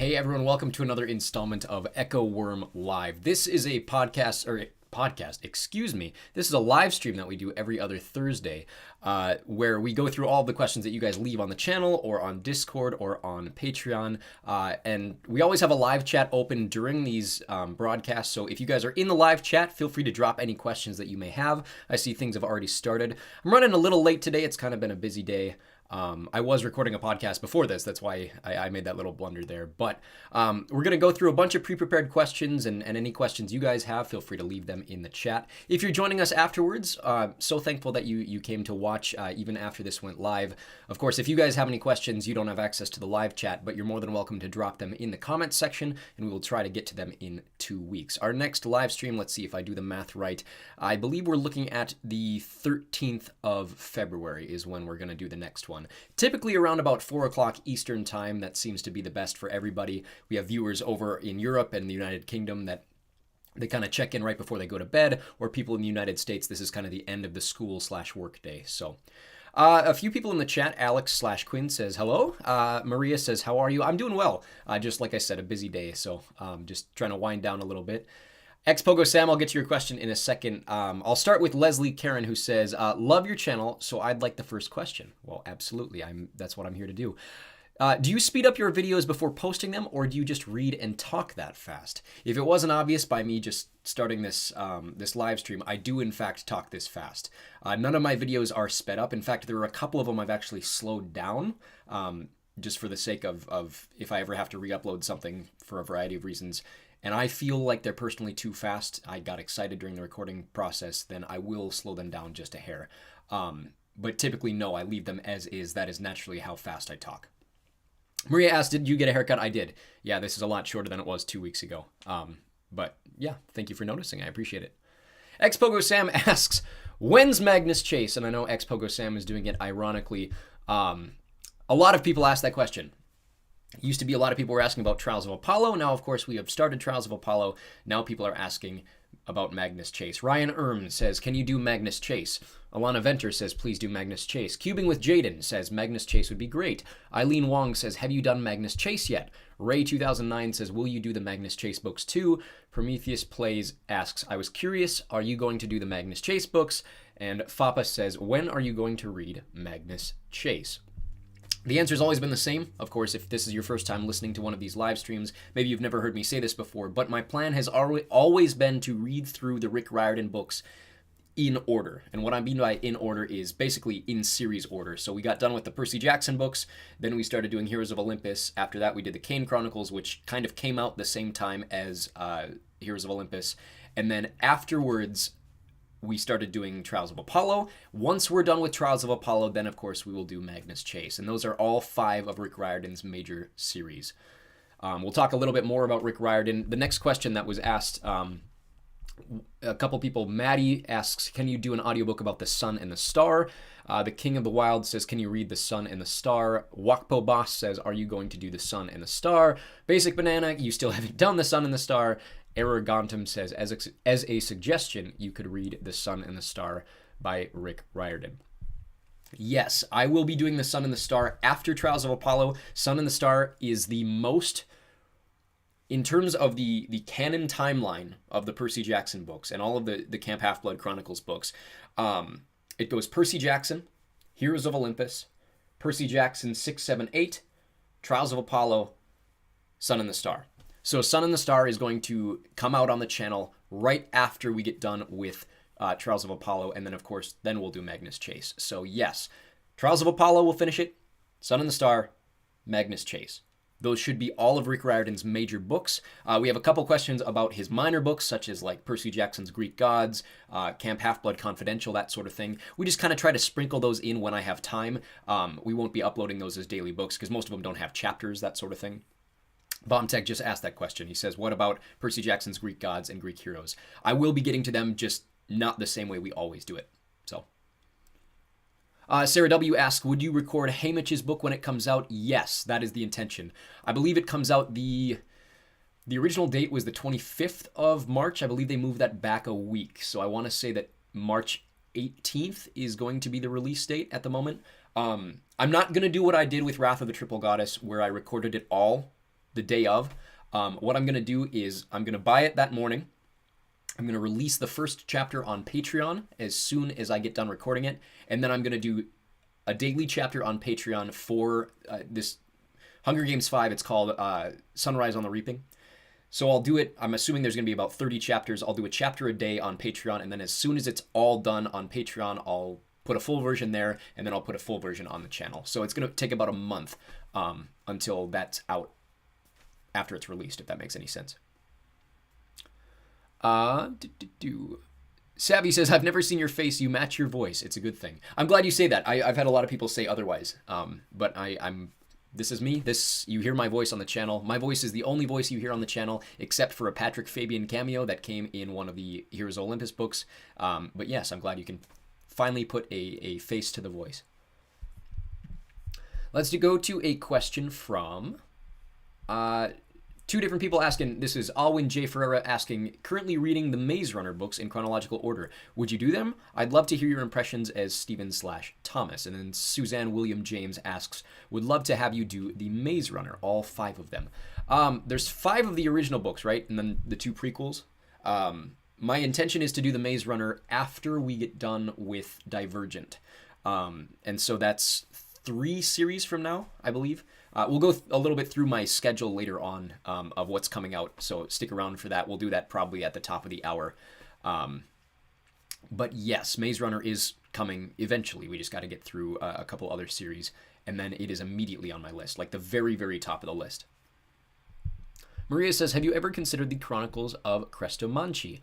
Hey everyone, welcome to another installment of Echo Wirm Live. This is a This is a live stream that we do every other Thursday, where we go through all the questions that you guys leave on the channel or on Discord or on Patreon. And we always have a live chat open during these broadcasts. So if you guys are in the live chat, feel free to drop any questions that you may have. I see things have already started. I'm running a little late today. It's kind of been a busy day. I was recording a podcast before this. That's why I made that little blunder there. But we're going to go through a bunch of pre-prepared questions, and any questions you guys have, feel free to leave them in the chat. If you're joining us afterwards, so thankful that you came to watch even after this went live. Of course, if you guys have any questions, you don't have access to the live chat, but you're more than welcome to drop them in the comments section, and we will try to get to them in 2 weeks. Our next live stream, let's see if I do the math right, I believe we're looking at the 13th of February is when we're going to do the next one. Typically around about 4 o'clock Eastern time. That seems to be the best for everybody. We have viewers over in Europe and the United Kingdom that they kind of check in right before they go to bed, or people in the United States, this is kind of the end of the school/work day. So a few people in the chat. Alex/Quinn says hello. Maria says, how are you? I'm doing well. Just like I said, a busy day, so just trying to wind down a little bit. Xpogo Sam, I'll get to your question in a second. I'll start with Leslie Karen, who says, love your channel, so I'd like the first question. Well, absolutely. That's what I'm here to do. Do you speed up your videos before posting them, or do you just read and talk that fast? If it wasn't obvious by me just starting this live stream, I do in fact talk this fast. None of my videos are sped up. In fact, there are a couple of them I've actually slowed down, just for the sake of if I ever have to re-upload something for a variety of reasons, and I feel like they're personally too fast, I got excited during the recording process, then I will slow them down just a hair. But typically, no, I leave them as is. That is naturally how fast I talk. Maria asked, did you get a haircut? I did. Yeah, this is a lot shorter than it was 2 weeks ago. But yeah, thank you for noticing. I appreciate it. Xpogo Sam asks, when's Magnus Chase? And I know Xpogo Sam is doing it ironically. A lot of people ask that question. Used to be a lot of people were asking about Trials of Apollo. Now, of course, we have started Trials of Apollo. Now people are asking about Magnus Chase. Ryan Erm says, can you do Magnus Chase? Alana Venter says, please do Magnus Chase. Cubing with Jaden says, Magnus Chase would be great. Eileen Wong says, have you done Magnus Chase yet? Ray2009 says, will you do the Magnus Chase books too? Prometheus Plays asks, I was curious, are you going to do the Magnus Chase books? And Fapa says, when are you going to read Magnus Chase? The answer has always been the same. Of course, if this is your first time listening to one of these live streams, maybe you've never heard me say this before, but my plan has always been to read through the Rick Riordan books in order. And what I mean by in order is basically in series order. So we got done with the Percy Jackson books, then we started doing Heroes of Olympus. After that, we did the Kane Chronicles, which kind of came out the same time as Heroes of Olympus. And then afterwards, we started doing Trials of Apollo. Once we're done with Trials of Apollo, then of course we will do Magnus Chase. And those are all 5 of Rick Riordan's major series. We'll talk a little bit more about Rick Riordan. The next question that was asked, a couple people, Maddie asks, can you do an audiobook about the sun and the star? The King of the Wild says, can you read the sun and the star? Wakpo Boss says, are you going to do the sun and the star? Basic Banana, you still haven't done the sun and the star. Aragontum says, as a suggestion, you could read The Sun and the Star by Rick Riordan. Yes, I will be doing The Sun and the Star after Trials of Apollo. Sun and the Star is the most, in terms of the canon timeline of the Percy Jackson books and all of the Camp Half-Blood Chronicles books, it goes Percy Jackson, Heroes of Olympus, Percy Jackson 6, 7, 8, Trials of Apollo, Sun and the Star. So Sun and the Star is going to come out on the channel right after we get done with Trials of Apollo, and then, of course, then we'll do Magnus Chase. So, yes, Trials of Apollo, we'll finish it. Sun and the Star, Magnus Chase. Those should be all of Rick Riordan's major books. We have a couple questions about his minor books, such as like Percy Jackson's Greek Gods, Camp Half-Blood Confidential, that sort of thing. We just kind of try to sprinkle those in when I have time. We won't be uploading those as daily books because most of them don't have chapters, that sort of thing. Bombtech just asked that question. He says, what about Percy Jackson's Greek Gods and Greek Heroes? I will be getting to them, just not the same way we always do it. So, Sarah W. asks, would you record Haymitch's book when it comes out? Yes, that is the intention. I believe it comes out the original date was the 25th of March. I believe they moved that back a week. So I want to say that March 18th is going to be the release date at the moment. I'm not going to do what I did with Wrath of the Triple Goddess, where I recorded it all the day of. What I'm going to do is I'm going to buy it that morning. I'm going to release the first chapter on Patreon as soon as I get done recording it. And then I'm going to do a daily chapter on Patreon for this Hunger Games 5. It's called Sunrise on the Reaping. So I'll do it. I'm assuming there's going to be about 30 chapters. I'll do a chapter a day on Patreon. And then as soon as it's all done on Patreon, I'll put a full version there. And then I'll put a full version on the channel. So it's going to take about a month until that's out after it's released, if that makes any sense. Savvy says, I've never seen your face. You match your voice. It's a good thing. I'm glad you say that. I've had a lot of people say otherwise. But this is me. You hear my voice on the channel. My voice is the only voice you hear on the channel, except for a Patrick Fabian cameo that came in one of the Heroes of Olympus books. But yes, I'm glad you can finally put a face to the voice. Let's go to a question from two different people asking. This is Alwyn J. Ferreira asking, currently reading the Maze Runner books in chronological order. Would you do them? I'd love to hear your impressions as Stephen/Thomas. And then Suzanne William James asks, would love to have you do the Maze Runner, all 5 of them. There's 5 of the original books, right? And then the 2 prequels. My intention is to do the Maze Runner after we get done with Divergent. And so that's 3 series from now, I believe. We'll go a little bit through my schedule later on of what's coming out, so stick around for that. We'll do that probably at the top of the hour. But yes, Maze Runner is coming eventually. We just got to get through a couple other series, and then it is immediately on my list, like the very, very top of the list. Maria says, have you ever considered the Chronicles of Crestomanci?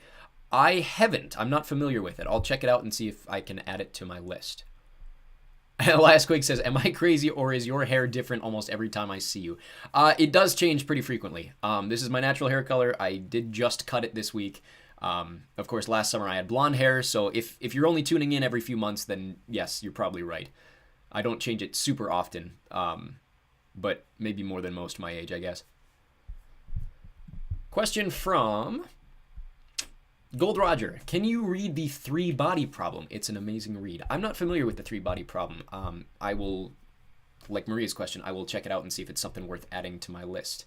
I haven't. I'm not familiar with it. I'll check it out and see if I can add it to my list. Last Quake says, am I crazy or is your hair different almost every time I see you? It does change pretty frequently. This is my natural hair color. I did just cut it this week. Of course, last summer I had blonde hair, so if you're only tuning in every few months, then yes, you're probably right. I don't change it super often, but maybe more than most my age, I guess. Question from Gold Roger, can you read the 3-Body Problem? It's an amazing read. I'm not familiar with the 3-Body Problem. I will, like Maria's question, I will check it out and see if it's something worth adding to my list.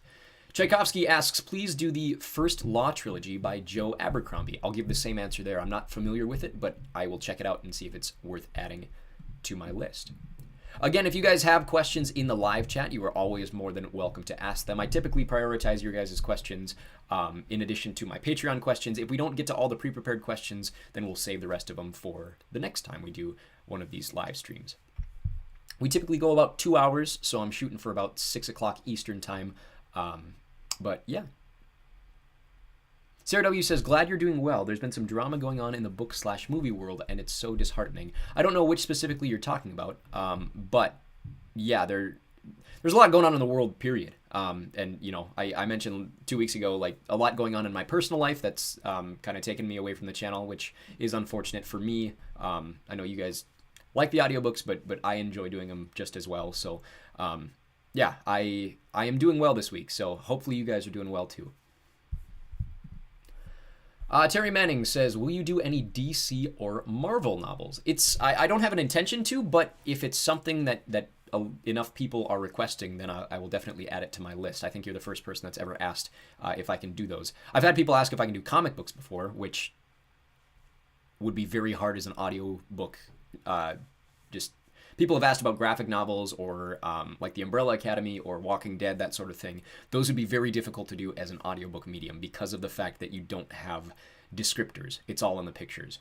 Tchaikovsky asks, please do the First Law trilogy by Joe Abercrombie. I'll give the same answer there. I'm not familiar with it, but I will check it out and see if it's worth adding to my list. Again, if you guys have questions in the live chat, you are always more than welcome to ask them. I typically prioritize your guys' questions in addition to my Patreon questions. If we don't get to all the pre-prepared questions, then we'll save the rest of them for the next time we do one of these live streams. We typically go about 2 hours, so I'm shooting for about 6 o'clock Eastern time. But yeah. Sarah W. says, glad you're doing well. There's been some drama going on in the book/movie world, and it's so disheartening. I don't know which specifically you're talking about, but yeah, there's a lot going on in the world, period. And, you know, I mentioned 2 weeks ago, like, a lot going on in my personal life that's kind of taken me away from the channel, which is unfortunate for me. I know you guys like the audiobooks, but I enjoy doing them just as well. So, yeah, I am doing well this week, so hopefully you guys are doing well too. Terry Manning says, will you do any DC or Marvel novels? I don't have an intention to, but if it's something that enough people are requesting, then I will definitely add it to my list. I think you're the first person that's ever asked if I can do those. I've had people ask if I can do comic books before, which would be very hard as an audiobook. Just people have asked about graphic novels or like The Umbrella Academy or Walking Dead, that sort of thing. Those would be very difficult to do as an audiobook medium because of the fact that you don't have descriptors. It's all in the pictures.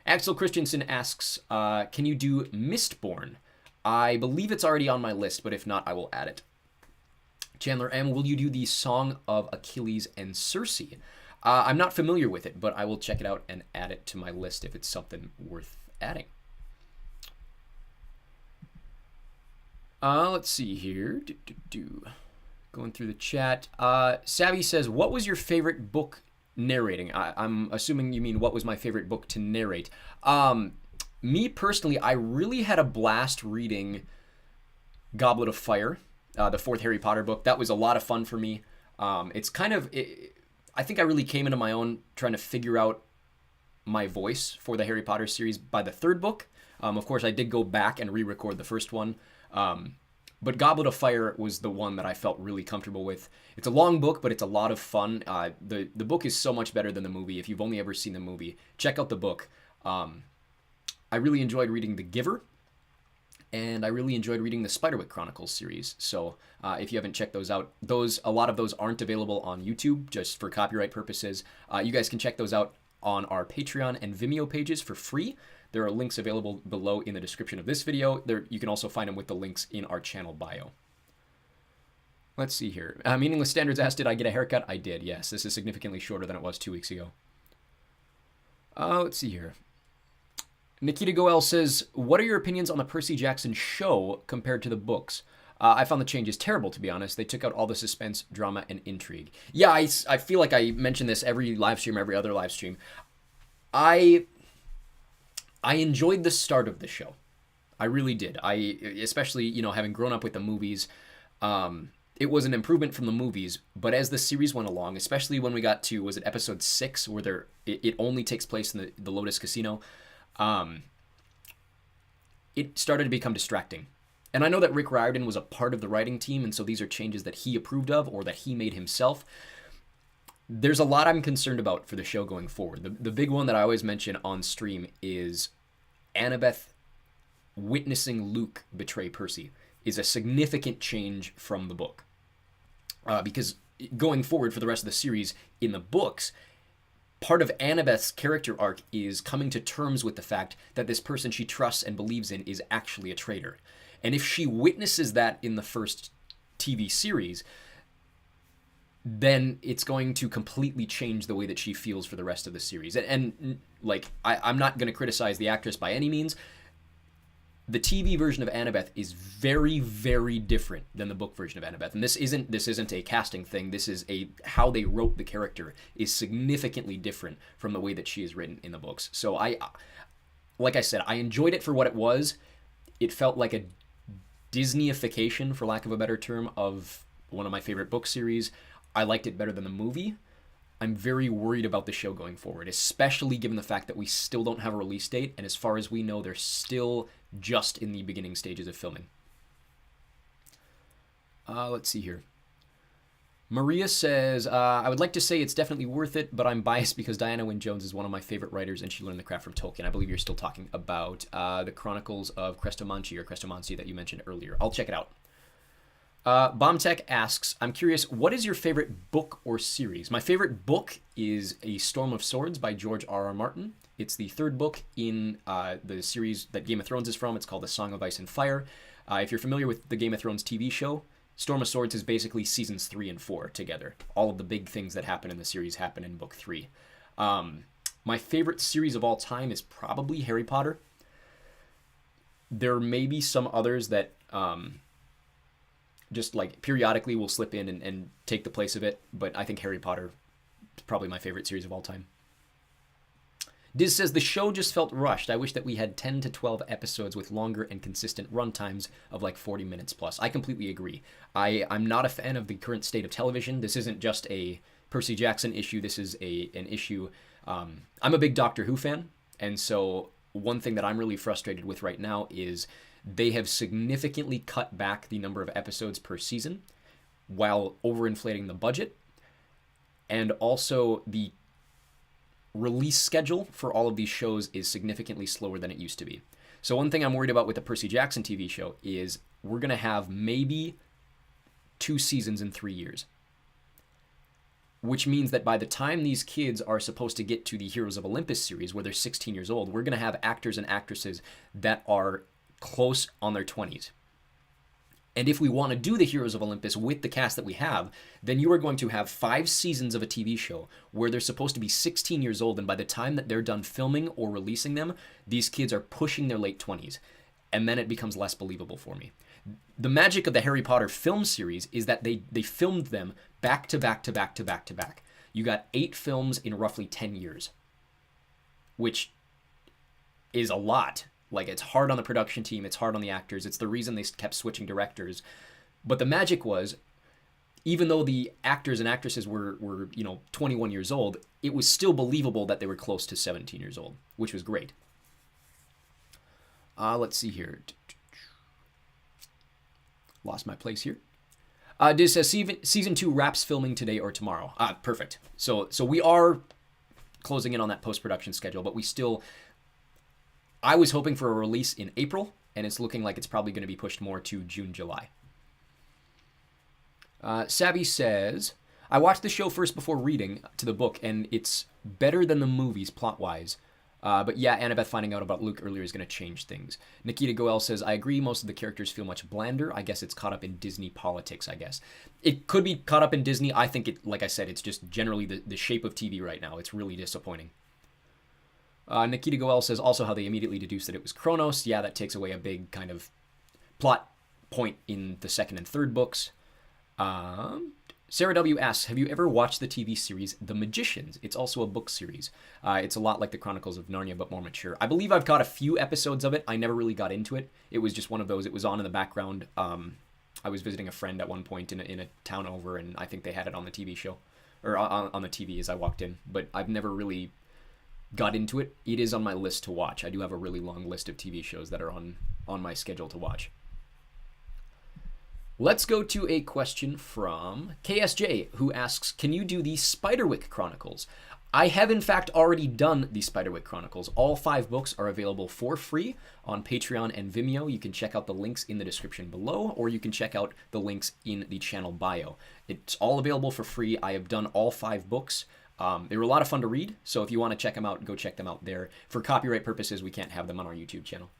Axel Christensen asks, can you do Mistborn? I believe it's already on my list, but if not, I will add it. Chandler M., will you do the Song of Achilles and Circe? I'm not familiar with it, but I will check it out and add it to my list if it's something worth adding. Let's see here. Going through the chat. Savvy says, what was your favorite book narrating? I'm assuming you mean what was my favorite book to narrate. Me personally, I really had a blast reading Goblet of Fire, the 4th Harry Potter book. That was a lot of fun for me. It's kind of, I think I really came into my own trying to figure out my voice for the Harry Potter series by the 3rd book. Of course, I did go back and re-record the first one. But Goblet of Fire was the one that I felt really comfortable with. It's a long book, but it's a lot of fun. The book is so much better than the movie. If you've only ever seen the movie, check out the book. I really enjoyed reading The Giver, and I really enjoyed reading the Spiderwick Chronicles series. So if you haven't checked those out, a lot of those aren't available on YouTube just for copyright purposes. You guys can check those out on our Patreon and Vimeo pages for free. There are links available below in the description of this video. You can also find them with the links in our channel bio. Let's see here. Meaningless Standards asked, did I get a haircut? I did, yes. This is significantly shorter than it was 2 weeks ago. Let's see here. Nikita Goel says, what are your opinions on the Percy Jackson show compared to the books? I found the changes terrible, to be honest. They took out all the suspense, drama, and intrigue. Yeah, I feel like I mention this every live stream, every other live stream. I enjoyed the start of the show. I really did. Especially, having grown up with the movies, it was an improvement from the movies. But as the series went along, especially when we got to, was it episode 6, where it only takes place in the Lotus Casino, it started to become distracting. And I know that Rick Riordan was a part of the writing team, and so these are changes that he approved of or that he made himself. There's a lot I'm concerned about for the show going forward. The big one that I always mention on stream is Annabeth witnessing Luke betray Percy is a significant change from the book. Because going forward for the rest of the series, in the books, part of Annabeth's character arc is coming to terms with the fact that this person she trusts and believes in is actually a traitor. And if she witnesses that in the first TV series, then it's going to completely change the way that she feels for the rest of the series. And I'm not going to criticize the actress by any means. The TV version of Annabeth is very, very different than the book version of Annabeth. And this isn't a casting thing. This is how they wrote the character is significantly different from the way that she is written in the books. So like I said, I enjoyed it for what it was. It felt like a Disneyification, for lack of a better term, of one of my favorite book series. I liked it better than the movie. I'm very worried about the show going forward, especially given the fact that we still don't have a release date, and as far as we know, they're still just in the beginning stages of filming. Let's see here. Maria says, I would like to say it's definitely worth it, but I'm biased because Diana Wynne Jones is one of my favorite writers, and she learned the craft from Tolkien. I believe you're still talking about the Chronicles of Crestomanci that you mentioned earlier. I'll check it out. Bombtech asks, I'm curious, what is your favorite book or series? My favorite book is A Storm of Swords by George R.R. Martin. It's the third book in the series that Game of Thrones is from. It's called The Song of Ice and Fire. If you're familiar with the Game of Thrones TV show, Storm of Swords is basically seasons 3 and 4 together. All of the big things that happen in the series happen in book 3. My favorite series of all time is probably Harry Potter. There may be some others that just like periodically will slip in and take the place of it, but I think Harry Potter is probably my favorite series of all time. Diz says, the show just felt rushed. I wish that we had 10 to 12 episodes with longer and consistent run times of like 40 minutes plus. I completely agree. I'm not a fan of the current state of television. This isn't just a Percy Jackson issue. This is an issue. I'm a big Doctor Who fan, and so one thing that I'm really frustrated with right now is they have significantly cut back the number of episodes per season while overinflating the budget, and also the release schedule for all of these shows is significantly slower than it used to be. So one thing I'm worried about with the Percy Jackson TV show is we're going to have maybe 2 seasons in 3 years, which means that by the time these kids are supposed to get to the Heroes of Olympus series, where they're 16 years old, we're going to have actors and actresses that are close on their 20s. And if we want to do the Heroes of Olympus with the cast that we have, then you are going to have 5 seasons of a TV show where they're supposed to be 16 years old, and by the time that they're done filming or releasing them, these kids are pushing their late 20s. And then it becomes less believable for me. The magic of the Harry Potter film series is that they filmed them back to back to back to back to back. You got 8 films in roughly 10 years, which is a lot. Like, it's hard on the production team, it's hard on the actors, it's the reason they kept switching directors. But the magic was, even though the actors and actresses were 21 years old, it was still believable that they were close to 17 years old, which was great. Let's see here. Lost my place here. This says season 2 wraps filming today or tomorrow. Perfect. So we are closing in on that post-production schedule, but we still... I was hoping for a release in April, and it's looking like it's probably going to be pushed more to June, July. Savvy says, I watched the show first before reading to the book, and it's better than the movies plot-wise. But yeah, Annabeth finding out about Luke earlier is going to change things. Nikita Goel says, I agree, most of the characters feel much blander. I guess it's caught up in Disney politics, I guess. It could be caught up in Disney. I think it, like I said, it's just generally the shape of TV right now. It's really disappointing. Nikita Goel says also how they immediately deduced that it was Kronos. Yeah, that takes away a big kind of plot point in the second and third books. Sarah W. asks, have you ever watched the TV series The Magicians? It's also a book series. It's a lot like the Chronicles of Narnia, but more mature. I believe I've caught a few episodes of it. I never really got into it. It was just one of those. It was on in the background. I was visiting a friend at one point in a town over, and I think they had it on the TV show, or on the TV as I walked in. But I've never really got into it. It is on my list to watch. I do have a really long list of TV shows that are on my schedule to watch. Let's go to a question from KSJ, who asks, can you do the Spiderwick Chronicles? I have, in fact, already done the Spiderwick Chronicles. All 5 books are available for free on Patreon and Vimeo. You can check out the links in the description below, or you can check out the links in the channel bio. It's all available for free. I have done all 5 books. They were a lot of fun to read, so if you want to check them out, go check them out there. For copyright purposes, we can't have them on our YouTube channel.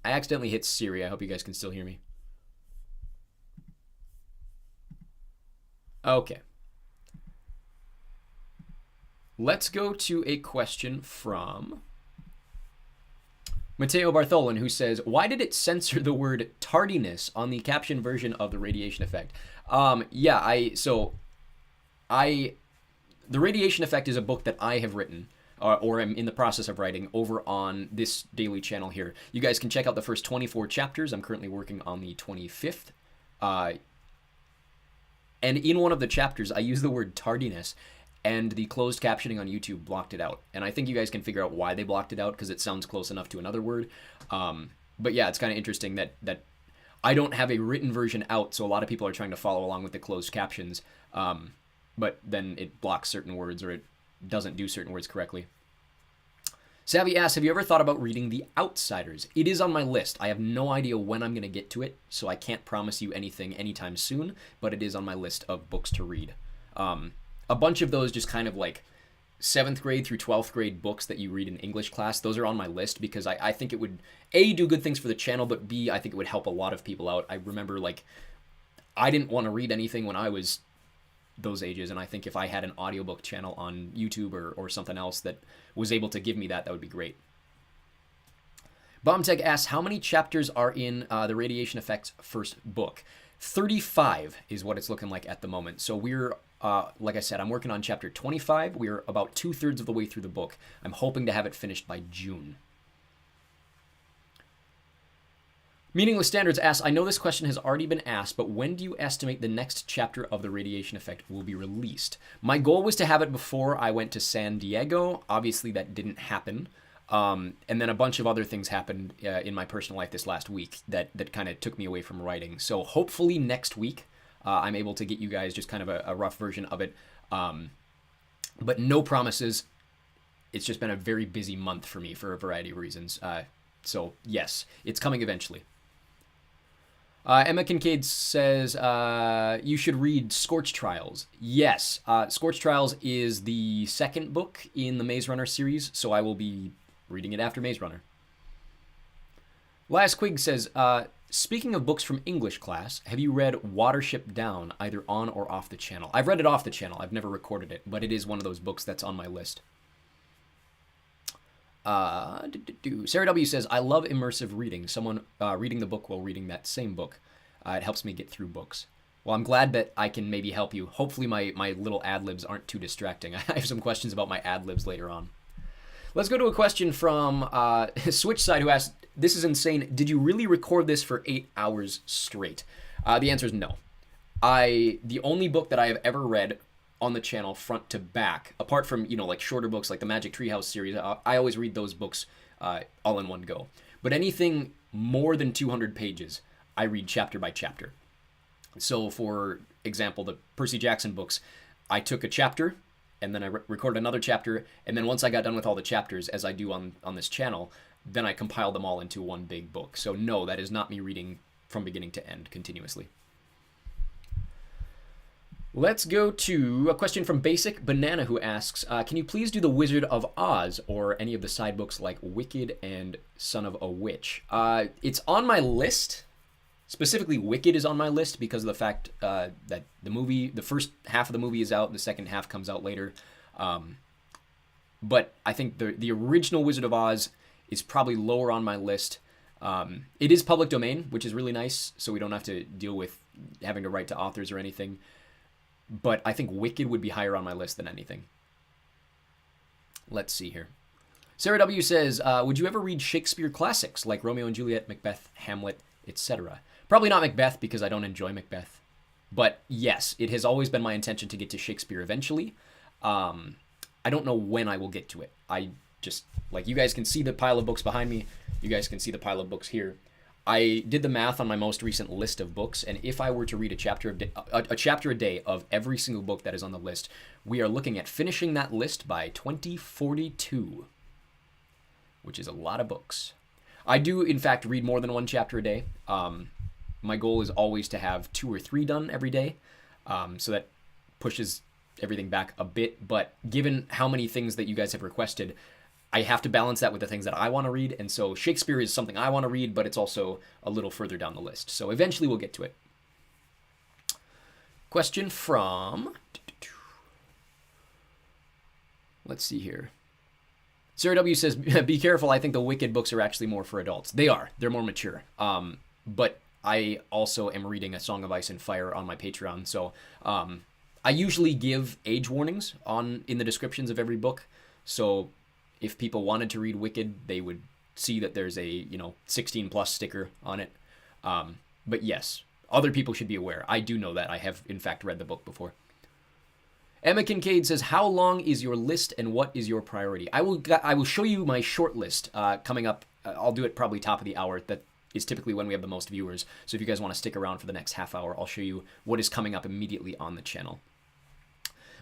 I accidentally hit Siri. I hope you guys can still hear me. Okay. Let's go to a question from Matteo Bartholin, who says, why did it censor the word tardiness on the caption version of The Radiation Effect? The Radiation Effect is a book that I have written, or am in the process of writing, over on this daily channel here. You guys can check out the first 24 chapters. I'm currently working on the 25th. And in one of the chapters, I use the word tardiness, and the closed captioning on YouTube blocked it out. And I think you guys can figure out why they blocked it out, because it sounds close enough to another word. But yeah, it's kind of interesting that I don't have a written version out, so a lot of people are trying to follow along with the closed captions. But then it blocks certain words, or it doesn't do certain words correctly. Savvy asks, have you ever thought about reading The Outsiders? It is on my list. I have no idea when I'm going to get to it, so I can't promise you anything anytime soon, but it is on my list of books to read. A bunch of those just kind of like 7th grade through 12th grade books that you read in English class, those are on my list because I think it would, A, do good things for the channel, but B, I think it would help a lot of people out. I remember, like, I didn't want to read anything when I was those ages, and I think if I had an audiobook channel on YouTube or something else that was able to give me that would be great. Bombtech asks, how many chapters are in the Radiation Effect's first book? 35 is what it's looking like at the moment. So we're, like I said, I'm working on chapter 25. We're about 2/3 of the way through the book. I'm hoping to have it finished by June. Meaningless Standards asks, I know this question has already been asked, but when do you estimate the next chapter of The Radiation Effect will be released? My goal was to have it before I went to San Diego. Obviously, that didn't happen. And then a bunch of other things happened in my personal life this last week that kind of took me away from writing. So hopefully next week, I'm able to get you guys just kind of a rough version of it. But no promises. It's just been a very busy month for me for a variety of reasons. So yes, it's coming eventually. Emma Kincaid says, you should read Scorch Trials. Yes, Scorch Trials is the second book in the Maze Runner series, so I will be reading it after Maze Runner. Last Quig says, speaking of books from English class, have you read Watership Down, either on or off the channel? I've read it off the channel. I've never recorded it, but it is one of those books that's on my list. Sarah W. says, I love immersive reading. Someone reading the book while reading that same book. It helps me get through books. Well, I'm glad that I can maybe help you. Hopefully my little ad-libs aren't too distracting. I have some questions about my ad-libs later on. Let's go to a question from Switchside, who asked, this is insane. Did you really record this for 8 hours straight? The answer is no. The only book that I have ever read on the channel front to back, apart from, like shorter books like the Magic Treehouse series, I always read those books all in one go. But anything more than 200 pages, I read chapter by chapter. So for example, the Percy Jackson books, I took a chapter and then I recorded another chapter, and then once I got done with all the chapters, as I do on this channel, then I compiled them all into one big book. So no, that is not me reading from beginning to end continuously. Let's go to a question from Basic Banana, who asks, can you please do The Wizard of Oz or any of the side books like Wicked and Son of a Witch? It's on my list. Specifically, Wicked is on my list because of the fact that the first half of the movie is out, the second half comes out later. But I think the original Wizard of Oz is probably lower on my list. It is public domain, which is really nice, so we don't have to deal with having to write to authors or anything. But I think Wicked would be higher on my list than anything. Let's see here. Sarah W. says, would you ever read Shakespeare classics like Romeo and Juliet, Macbeth, Hamlet, etc.? Probably not Macbeth because I don't enjoy Macbeth. But yes, it has always been my intention to get to Shakespeare eventually. I don't know when I will get to it. I just, like, you guys can see the pile of books behind me. You guys can see the pile of books here. I did the math on my most recent list of books, and if I were to read a chapter a day of every single book that is on the list, we are looking at finishing that list by 2042, which is a lot of books. I do, in fact, read more than one chapter a day. My goal is always to have 2 or 3 done every day, so that pushes everything back a bit. But given how many things that you guys have requested, I have to balance that with the things that I want to read. And so Shakespeare is something I want to read, but it's also a little further down the list. So eventually we'll get to it. Question from... Let's see here. Sarah W. says, be careful. I think the Wicked books are actually more for adults. They are. They're more mature. But I also am reading A Song of Ice and Fire on my Patreon. So I usually give age warnings in the descriptions of every book. So if people wanted to read Wicked, they would see that there's a 16 plus sticker on it. But yes, other people should be aware. I do know that. I have, in fact, read the book before. Emma Kincaid says, how long is your list and what is your priority? I will show you my short list coming up. I'll do it probably top of the hour. That is typically when we have the most viewers. So if you guys want to stick around for the next half hour, I'll show you what is coming up immediately on the channel.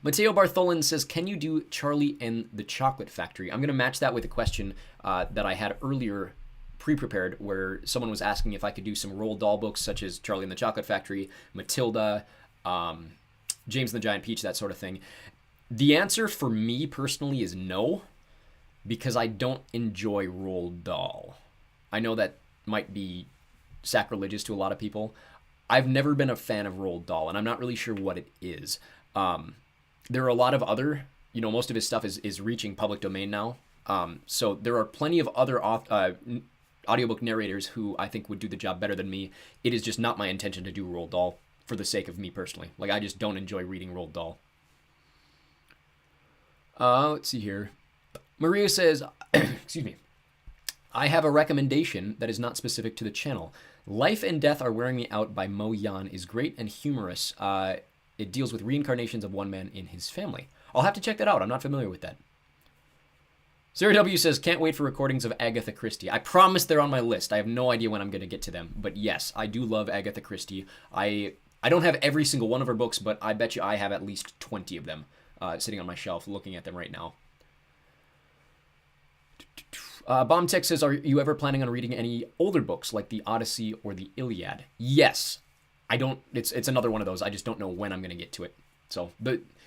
Mateo Bartholin says, can you do Charlie and the Chocolate Factory? I'm going to match that with a question that I had earlier pre-prepared, where someone was asking if I could do some Roald Dahl books such as Charlie and the Chocolate Factory, Matilda, James and the Giant Peach, that sort of thing. The answer for me personally is no, because I don't enjoy Roald Dahl. I know that might be sacrilegious to a lot of people. I've never been a fan of Roald Dahl, and I'm not really sure what it is. There are a lot of other, most of his stuff is reaching public domain now. So there are plenty of other audiobook narrators who I think would do the job better than me. It is just not my intention to do Roald Dahl for the sake of me personally. Like, I just don't enjoy reading Roald Dahl. Let's see here. Maria says, excuse me, I have a recommendation that is not specific to the channel. Life and Death Are Wearing Me Out by Mo Yan is great and humorous. It deals with reincarnations of one man in his family. I'll have to check that out. I'm not familiar with that. Sarah W. says, can't wait for recordings of Agatha Christie. I promise they're on my list. I have no idea when I'm going to get to them. But yes, I do love Agatha Christie. I don't have every single one of her books, but I bet you I have at least 20 of them sitting on my shelf, looking at them right now. Bombtech says, are you ever planning on reading any older books like the Odyssey or the Iliad? Yes. I don't, it's another one of those. I just don't know when I'm going to get to it. So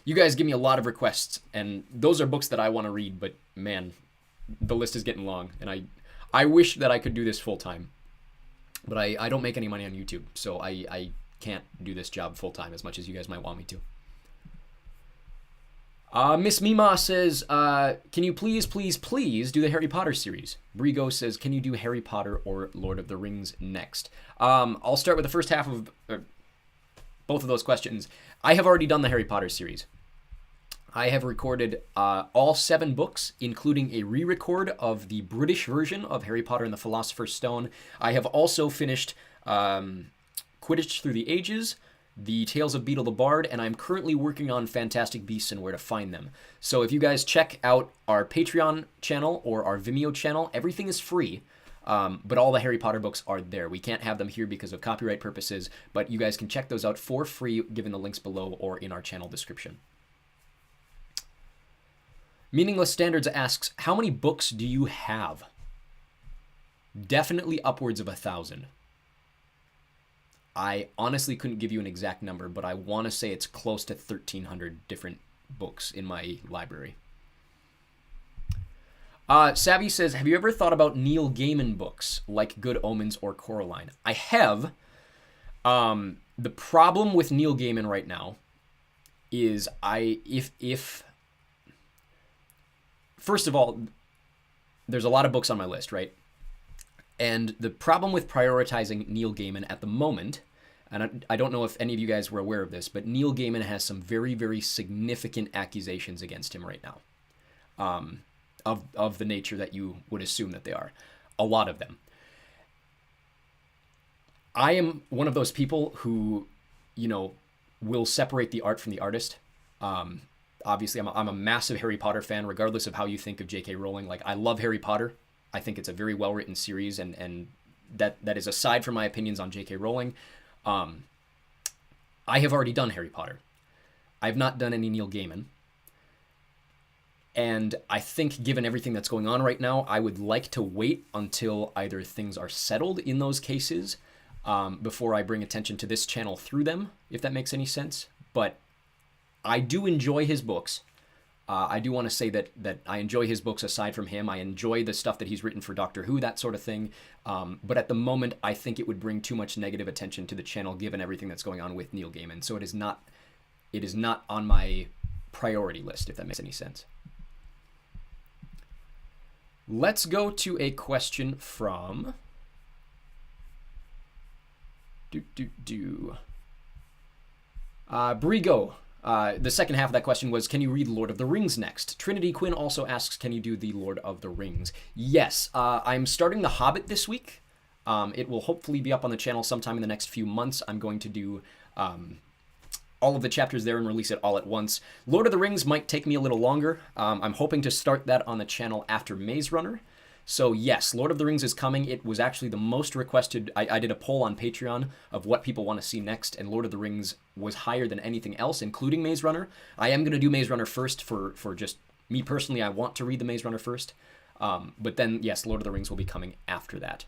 you guys give me a lot of requests, and those are books that I want to read, but man, the list is getting long, and I wish that I could do this full time, but I don't make any money on YouTube, so I can't do this job full time as much as you guys might want me to. Miss Mima says, can you please do the Harry Potter series? Brigo says, can you do Harry Potter or Lord of the Rings next? I'll start with the first half of both of those questions. I have already done the Harry Potter series. I have recorded all 7 books, including a re-record of the British version of Harry Potter and the Philosopher's Stone. I have also finished Quidditch Through the Ages, the Tales of Beetle the Bard, and I'm currently working on Fantastic Beasts and Where to Find Them. So if you guys check out our Patreon channel or our Vimeo channel, everything is free. But all the Harry Potter books are there. We can't have them here because of copyright purposes, but you guys can check those out for free given the links below or in our channel description. Meaningless Standards asks, how many books do you have? Definitely upwards of 1,000. I honestly couldn't give you an exact number, but I want to say it's close to 1,300 different books in my library. Savvy says, have you ever thought about Neil Gaiman books like Good Omens or Coraline? I have. The problem with Neil Gaiman right now is first of all, there's a lot of books on my list, right? And the problem with prioritizing Neil Gaiman at the moment, and I don't know if any of you guys were aware of this, but Neil Gaiman has some very, very significant accusations against him right now, of the nature that you would assume that they are. A lot of them. I am one of those people who, will separate the art from the artist. Obviously, I'm a massive Harry Potter fan, regardless of how you think of J.K. Rowling. Like, I love Harry Potter. I think it's a very well-written series, and that is aside from my opinions on J.K. Rowling. I have already done Harry Potter. I've not done any Neil Gaiman. And I think given everything that's going on right now, I would like to wait until either things are settled in those cases before I bring attention to this channel through them, if that makes any sense. But I do enjoy his books. I do want to say that I enjoy his books aside from him. I enjoy the stuff that he's written for Doctor Who, that sort of thing. But at the moment, I think it would bring too much negative attention to the channel given everything that's going on with Neil Gaiman. So it is not on my priority list, if that makes any sense. Let's go to a question from Brigo. The second half of that question was, can you read Lord of the Rings next? Trinity Quinn also asks, can you do the Lord of the Rings? Yes, I'm starting The Hobbit this week. It will hopefully be up on the channel sometime in the next few months. I'm going to do all of the chapters there and release it all at once. Lord of the Rings might take me a little longer. I'm hoping to start that on the channel after Maze Runner. So yes, Lord of the Rings is coming. It was actually the most requested. I did a poll on Patreon of what people want to see next, and Lord of the Rings was higher than anything else, including Maze Runner. I am going to do Maze Runner first for just me personally. I want to read the Maze Runner first. But then, yes, Lord of the Rings will be coming after that.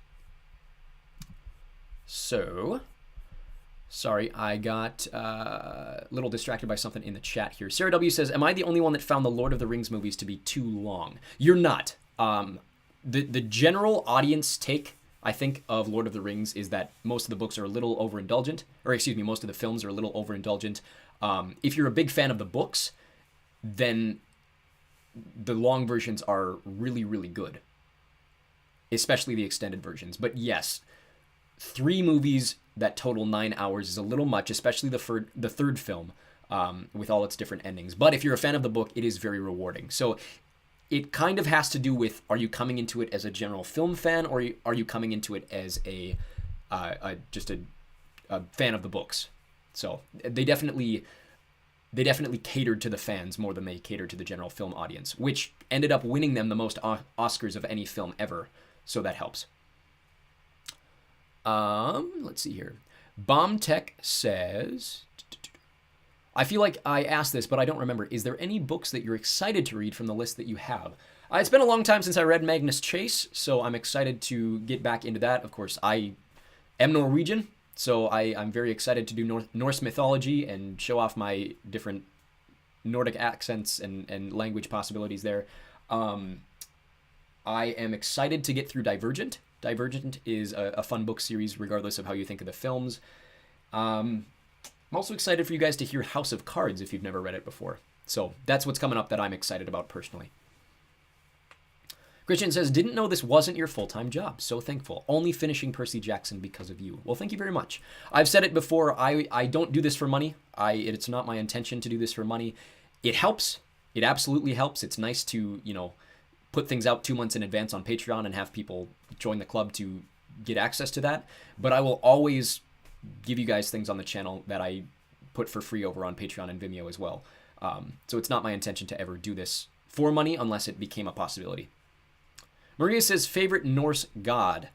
So, sorry, I got a little distracted by something in the chat here. Sarah W. says, am I the only one that found the Lord of the Rings movies to be too long? You're not. The general audience take, I think, of Lord of the Rings is that most of the books are a little overindulgent, or excuse me, most of the films are a little overindulgent. If you're a big fan of the books, then the long versions are really, really good, especially the extended versions. But yes, 3 movies that total 9 hours is a little much, especially the third film with all its different endings. But if you're a fan of the book, it is very rewarding. So it kind of has to do with, are you coming into it as a general film fan, or are you coming into it as just a fan of the books? So they definitely catered to the fans more than they catered to the general film audience, which ended up winning them the most Oscars of any film ever. So that helps. Let's see here. Bomb Tech says, I feel like I asked this, but I don't remember. Is there any books that you're excited to read from the list that you have? It's been a long time since I read Magnus Chase, so I'm excited to get back into that. Of course, I am Norwegian, so I'm very excited to do Norse mythology and show off my different Nordic accents and language possibilities there. I am excited to get through Divergent. Divergent is a fun book series, regardless of how you think of the films. I'm also excited for you guys to hear House of Cards if you've never read it before. So that's what's coming up that I'm excited about personally. Christian says, didn't know this wasn't your full-time job. So thankful. Only finishing Percy Jackson because of you. Well, thank you very much. I've said it before. I don't do this for money. It's not my intention to do this for money. It helps. It absolutely helps. It's nice to, put things out 2 months in advance on Patreon and have people join the club to get access to that. But I will always give you guys things on the channel that I put for free over on Patreon and Vimeo as well. So it's not my intention to ever do this for money unless it became a possibility. Maria says, favorite Norse god?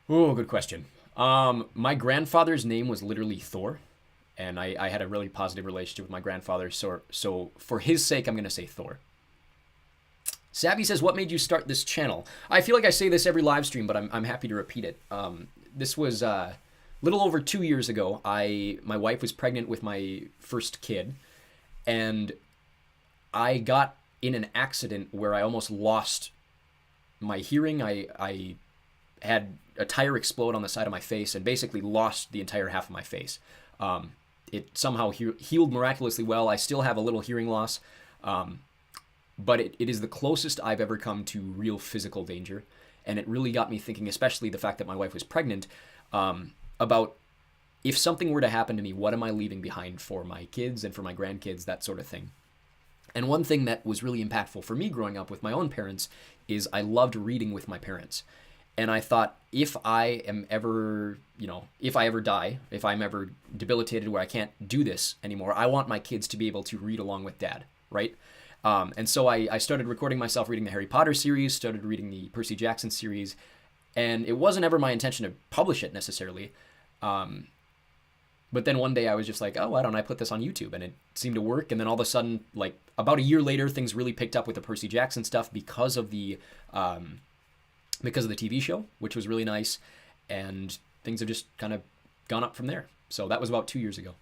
Oh, good question. My grandfather's name was literally Thor, and I had a really positive relationship with my grandfather, so for his sake, I'm going to say Thor. Savvy says, what made you start this channel? I feel like I say this every live stream, but I'm happy to repeat it. This was a little over 2 years ago. My wife was pregnant with my first kid, and I got in an accident where I almost lost my hearing. I had a tire explode on the side of my face and basically lost the entire half of my face. It somehow healed miraculously well. I still have a little hearing loss, but it is the closest I've ever come to real physical danger. And it really got me thinking, especially the fact that my wife was pregnant, about if something were to happen to me, what am I leaving behind for my kids and for my grandkids, that sort of thing. And one thing that was really impactful for me growing up with my own parents is I loved reading with my parents. And I thought, if I am ever, if I ever die, if I'm ever debilitated where I can't do this anymore, I want my kids to be able to read along with dad, right? And so I started recording myself reading the Harry Potter series, started reading the Percy Jackson series, and it wasn't ever my intention to publish it necessarily. But then one day I was just like, oh, why don't I put this on YouTube? And it seemed to work. And then all of a sudden, like about a year later, things really picked up with the Percy Jackson stuff because of the TV show, which was really nice. And things have just kind of gone up from there. So that was about 2 years ago.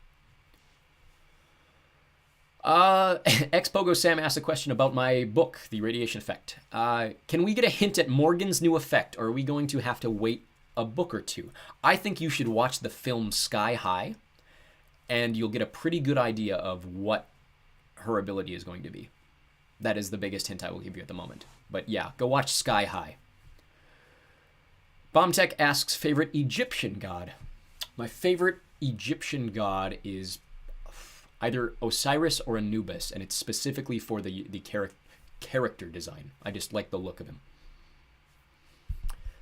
Xpogo Sam asked a question about my book, The Radiation Effect. Can we get a hint at Morgan's new effect, or are we going to have to wait a book or two? I think you should watch the film Sky High, and you'll get a pretty good idea of what her ability is going to be. That is the biggest hint I will give you at the moment. But yeah, go watch Sky High. Bombtech asks, favorite Egyptian god? My favorite Egyptian god is either Osiris or Anubis, and it's specifically for the character design. I just like the look of him.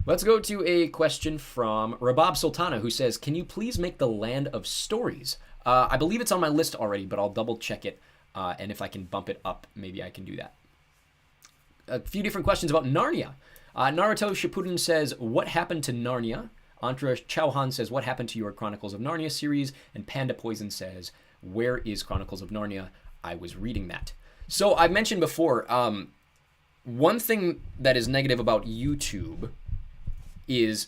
Let's go to a question from Rabab Sultana, who says, can you please make the Land of Stories? I believe it's on my list already, but I'll double check it, and if I can bump it up, maybe I can do that. A few different questions about Narnia. Naruto Shippuden says, what happened to Narnia? Antra Chauhan says, what happened to your Chronicles of Narnia series? And Panda Poison says, where is Chronicles of Narnia? I was reading that. So I've mentioned before, one thing that is negative about YouTube is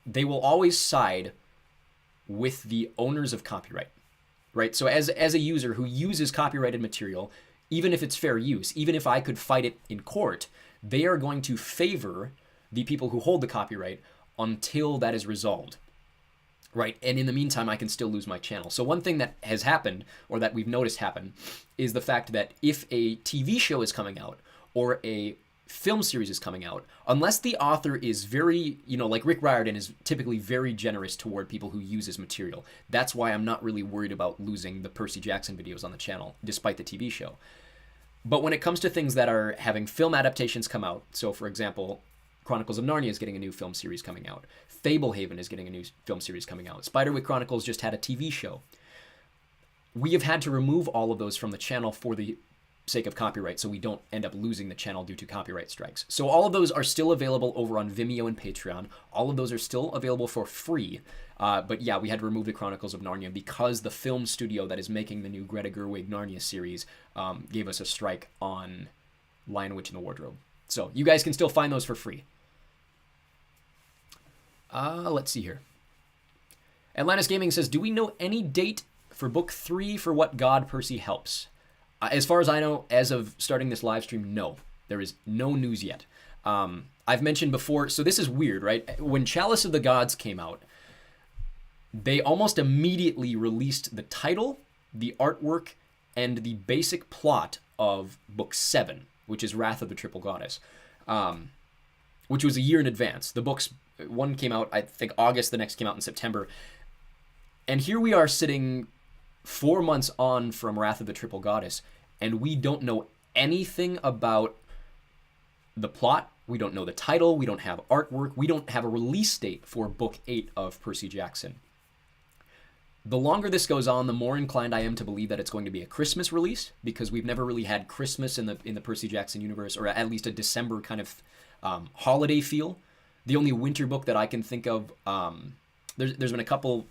they will always side with the owners of copyright, right? So as a user who uses copyrighted material, even if it's fair use, even if I could fight it in court, they are going to favor the people who hold the copyright until that is resolved, right? And in the meantime, I can still lose my channel. So one thing that has happened, or that we've noticed happen, is the fact that if a TV show is coming out or a film series is coming out, unless the author is very, like Rick Riordan is typically very generous toward people who use his material. That's why I'm not really worried about losing the Percy Jackson videos on the channel, despite the TV show. But when it comes to things that are having film adaptations come out, so for example, Chronicles of Narnia is getting a new film series coming out. Fablehaven is getting a new film series coming out. Spiderwick Chronicles just had a TV show. We have had to remove all of those from the channel for the sake of copyright, so we don't end up losing the channel due to copyright strikes. So all of those are still available over on Vimeo and Patreon. All of those are still available for free. But yeah, we had to remove the Chronicles of Narnia because the film studio that is making the new Greta Gerwig Narnia series gave us a strike on Lion, Witch, and the Wardrobe. So you guys can still find those for free. Let's see here. Atlantis Gaming says, do we know any date for book 3 for What God Percy Helps? As far as I know, as of starting this live stream, no. There is no news yet. I've mentioned before, so this is weird, right? When Chalice of the Gods came out, they almost immediately released the title, the artwork, and the basic plot of book 7, which is Wrath of the Triple Goddess, which was a year in advance. The books, one came out, I think, August, the next came out in September. And here we are sitting 4 months on from Wrath of the Triple Goddess, and we don't know anything about the plot. We don't know the title. We don't have artwork. We don't have a release date for book 8 of Percy Jackson. The longer this goes on, the more inclined I am to believe that it's going to be a Christmas release, because we've never really had Christmas in the Percy Jackson universe, or at least a December kind of holiday feel. The only winter book that I can think of, there's been a couple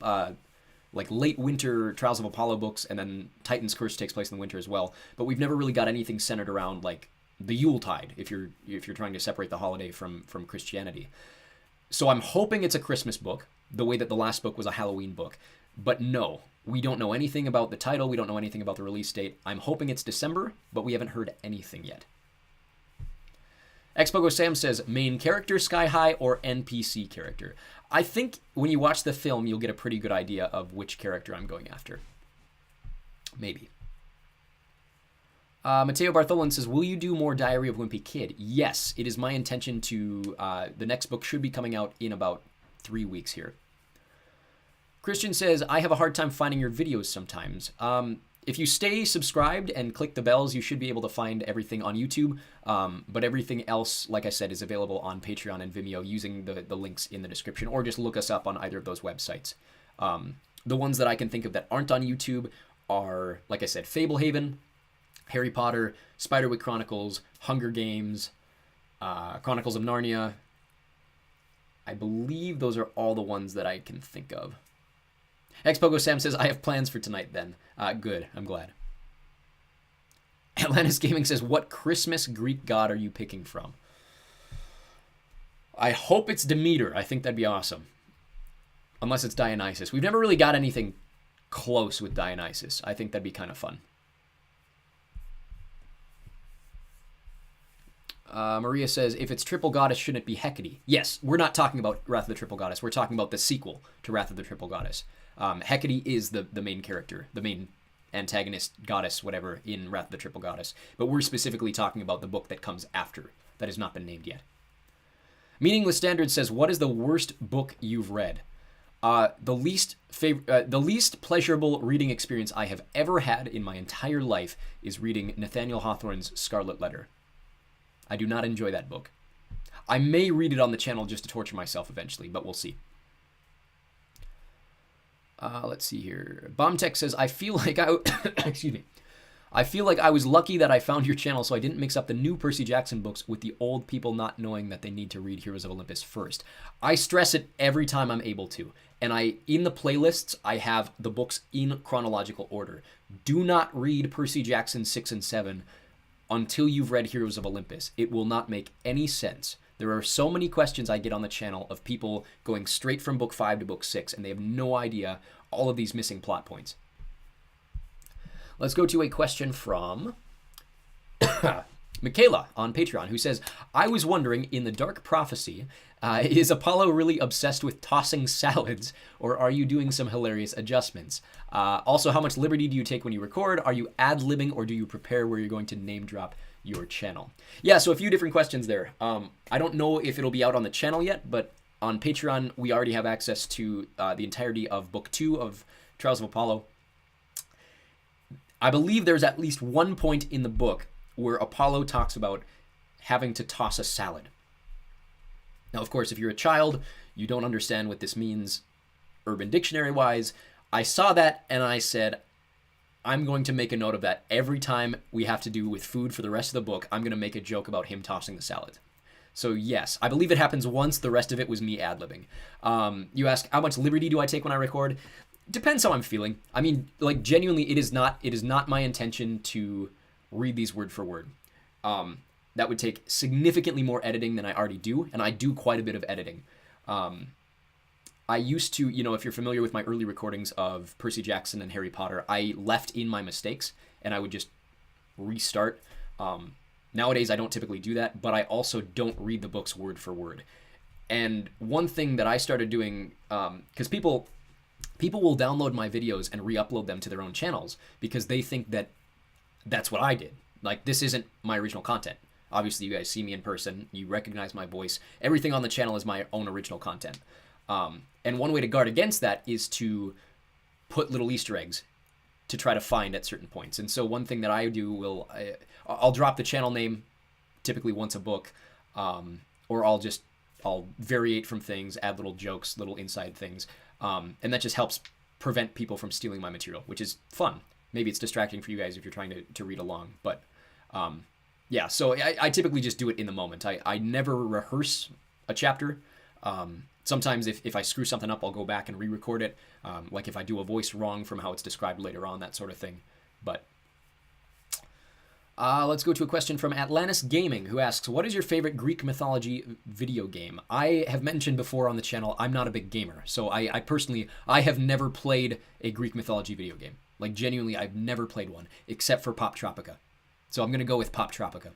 like late winter Trials of Apollo books, and then Titan's Curse takes place in the winter as well. But we've never really got anything centered around like the Yuletide, if you're trying to separate the holiday from Christianity. So I'm hoping it's a Christmas book, the way that the last book was a Halloween book. But no, we don't know anything about the title. We don't know anything about the release date. I'm hoping it's December, but we haven't heard anything yet. Xpogo Sam says, main character Sky High or NPC character? I think when you watch the film, you'll get a pretty good idea of which character I'm going after. Maybe. Mateo Bartholin says, will you do more Diary of Wimpy Kid? Yes, it is my intention to... the next book should be coming out in about 3 weeks here. Christian says, I have a hard time finding your videos sometimes. If you stay subscribed and click the bells, you should be able to find everything on YouTube. But everything else, like I said, is available on Patreon and Vimeo using the links in the description, or just look us up on either of those websites. The ones that I can think of that aren't on YouTube are, like I said, Fablehaven, Harry Potter, Spiderwick Chronicles, Hunger Games, Chronicles of Narnia. I believe those are all the ones that I can think of. Xpogo Sam says, I have plans for tonight then. Good, I'm glad. Atlantis Gaming says, what Christmas Greek god are you picking from? I hope it's Demeter. I think that'd be awesome. Unless it's Dionysus. We've never really got anything close with Dionysus. I think that'd be kind of fun. Maria says, if it's Triple Goddess, shouldn't it be Hecate? Yes, we're not talking about Wrath of the Triple Goddess. We're talking about the sequel to Wrath of the Triple Goddess. Hecate is the main character, the main antagonist, goddess, whatever, in Wrath of the Triple Goddess. But we're specifically talking about the book that comes after, that has not been named yet. Meaningless Standard says, what is the worst book you've read? The least pleasurable reading experience I have ever had in my entire life is reading Nathaniel Hawthorne's Scarlet Letter. I do not enjoy that book. I may read it on the channel just to torture myself eventually, but we'll see. Let's see here. Bombtech says, I feel like excuse me. I feel like I was lucky that I found your channel so I didn't mix up the new Percy Jackson books with the old people not knowing that they need to read Heroes of Olympus first. I stress it every time I'm able to. And in the playlists, I have the books in chronological order. Do not read Percy Jackson 6 and 7 until you've read Heroes of Olympus. It will not make any sense. There are so many questions I get on the channel of people going straight from book 5 to book 6, and they have no idea all of these missing plot points. Let's go to a question from Michaela on Patreon, who says, I was wondering, in the Dark Prophecy, is Apollo really obsessed with tossing salads, or are you doing some hilarious adjustments? Also, how much liberty do you take when you record? Are you ad-libbing, or do you prepare where you're going to name drop your channel? Yeah, so a few different questions there. I don't know if it'll be out on the channel yet, but on Patreon, we already have access to the entirety of Book 2 of Trials of Apollo. I believe there's at least one point in the book where Apollo talks about having to toss a salad. Now, of course, if you're a child, you don't understand what this means Urban Dictionary-wise. I saw that and I said, I'm going to make a note of that. Every time we have to do with food for the rest of the book, I'm going to make a joke about him tossing the salad. So yes, I believe it happens once. The rest of it was me ad-libbing. You ask, how much liberty do I take when I record? Depends how I'm feeling. I mean, like, genuinely, it is not my intention to read these word for word. That would take significantly more editing than I already do, and I do quite a bit of editing. I used to, if you're familiar with my early recordings of Percy Jackson and Harry Potter, I left in my mistakes, and I would just restart. Nowadays, I don't typically do that, but I also don't read the books word for word. And one thing that I started doing, because people will download my videos and re-upload them to their own channels because they think that that's what I did. Like, this isn't my original content. Obviously, you guys see me in person. You recognize my voice. Everything on the channel is my own original content. And one way to guard against that is to put little Easter eggs to try to find at certain points. And so one thing that I do I'll drop the channel name typically once a book, or I'll variate from things, add little jokes, little inside things. And that just helps prevent people from stealing my material, which is fun. Maybe it's distracting for you guys if you're trying to read along, but yeah, so I typically just do it in the moment. I never rehearse a chapter. Sometimes if I screw something up, I'll go back and re-record it, like if I do a voice wrong from how it's described later on, that sort of thing. But let's go to a question from Atlantis Gaming, who asks, what is your favorite Greek mythology video game? I have mentioned before on the channel, I'm not a big gamer. So I personally have never played a Greek mythology video game. Like, genuinely, I've never played one, except for Pop Tropica. So I'm going to go with Pop Tropica.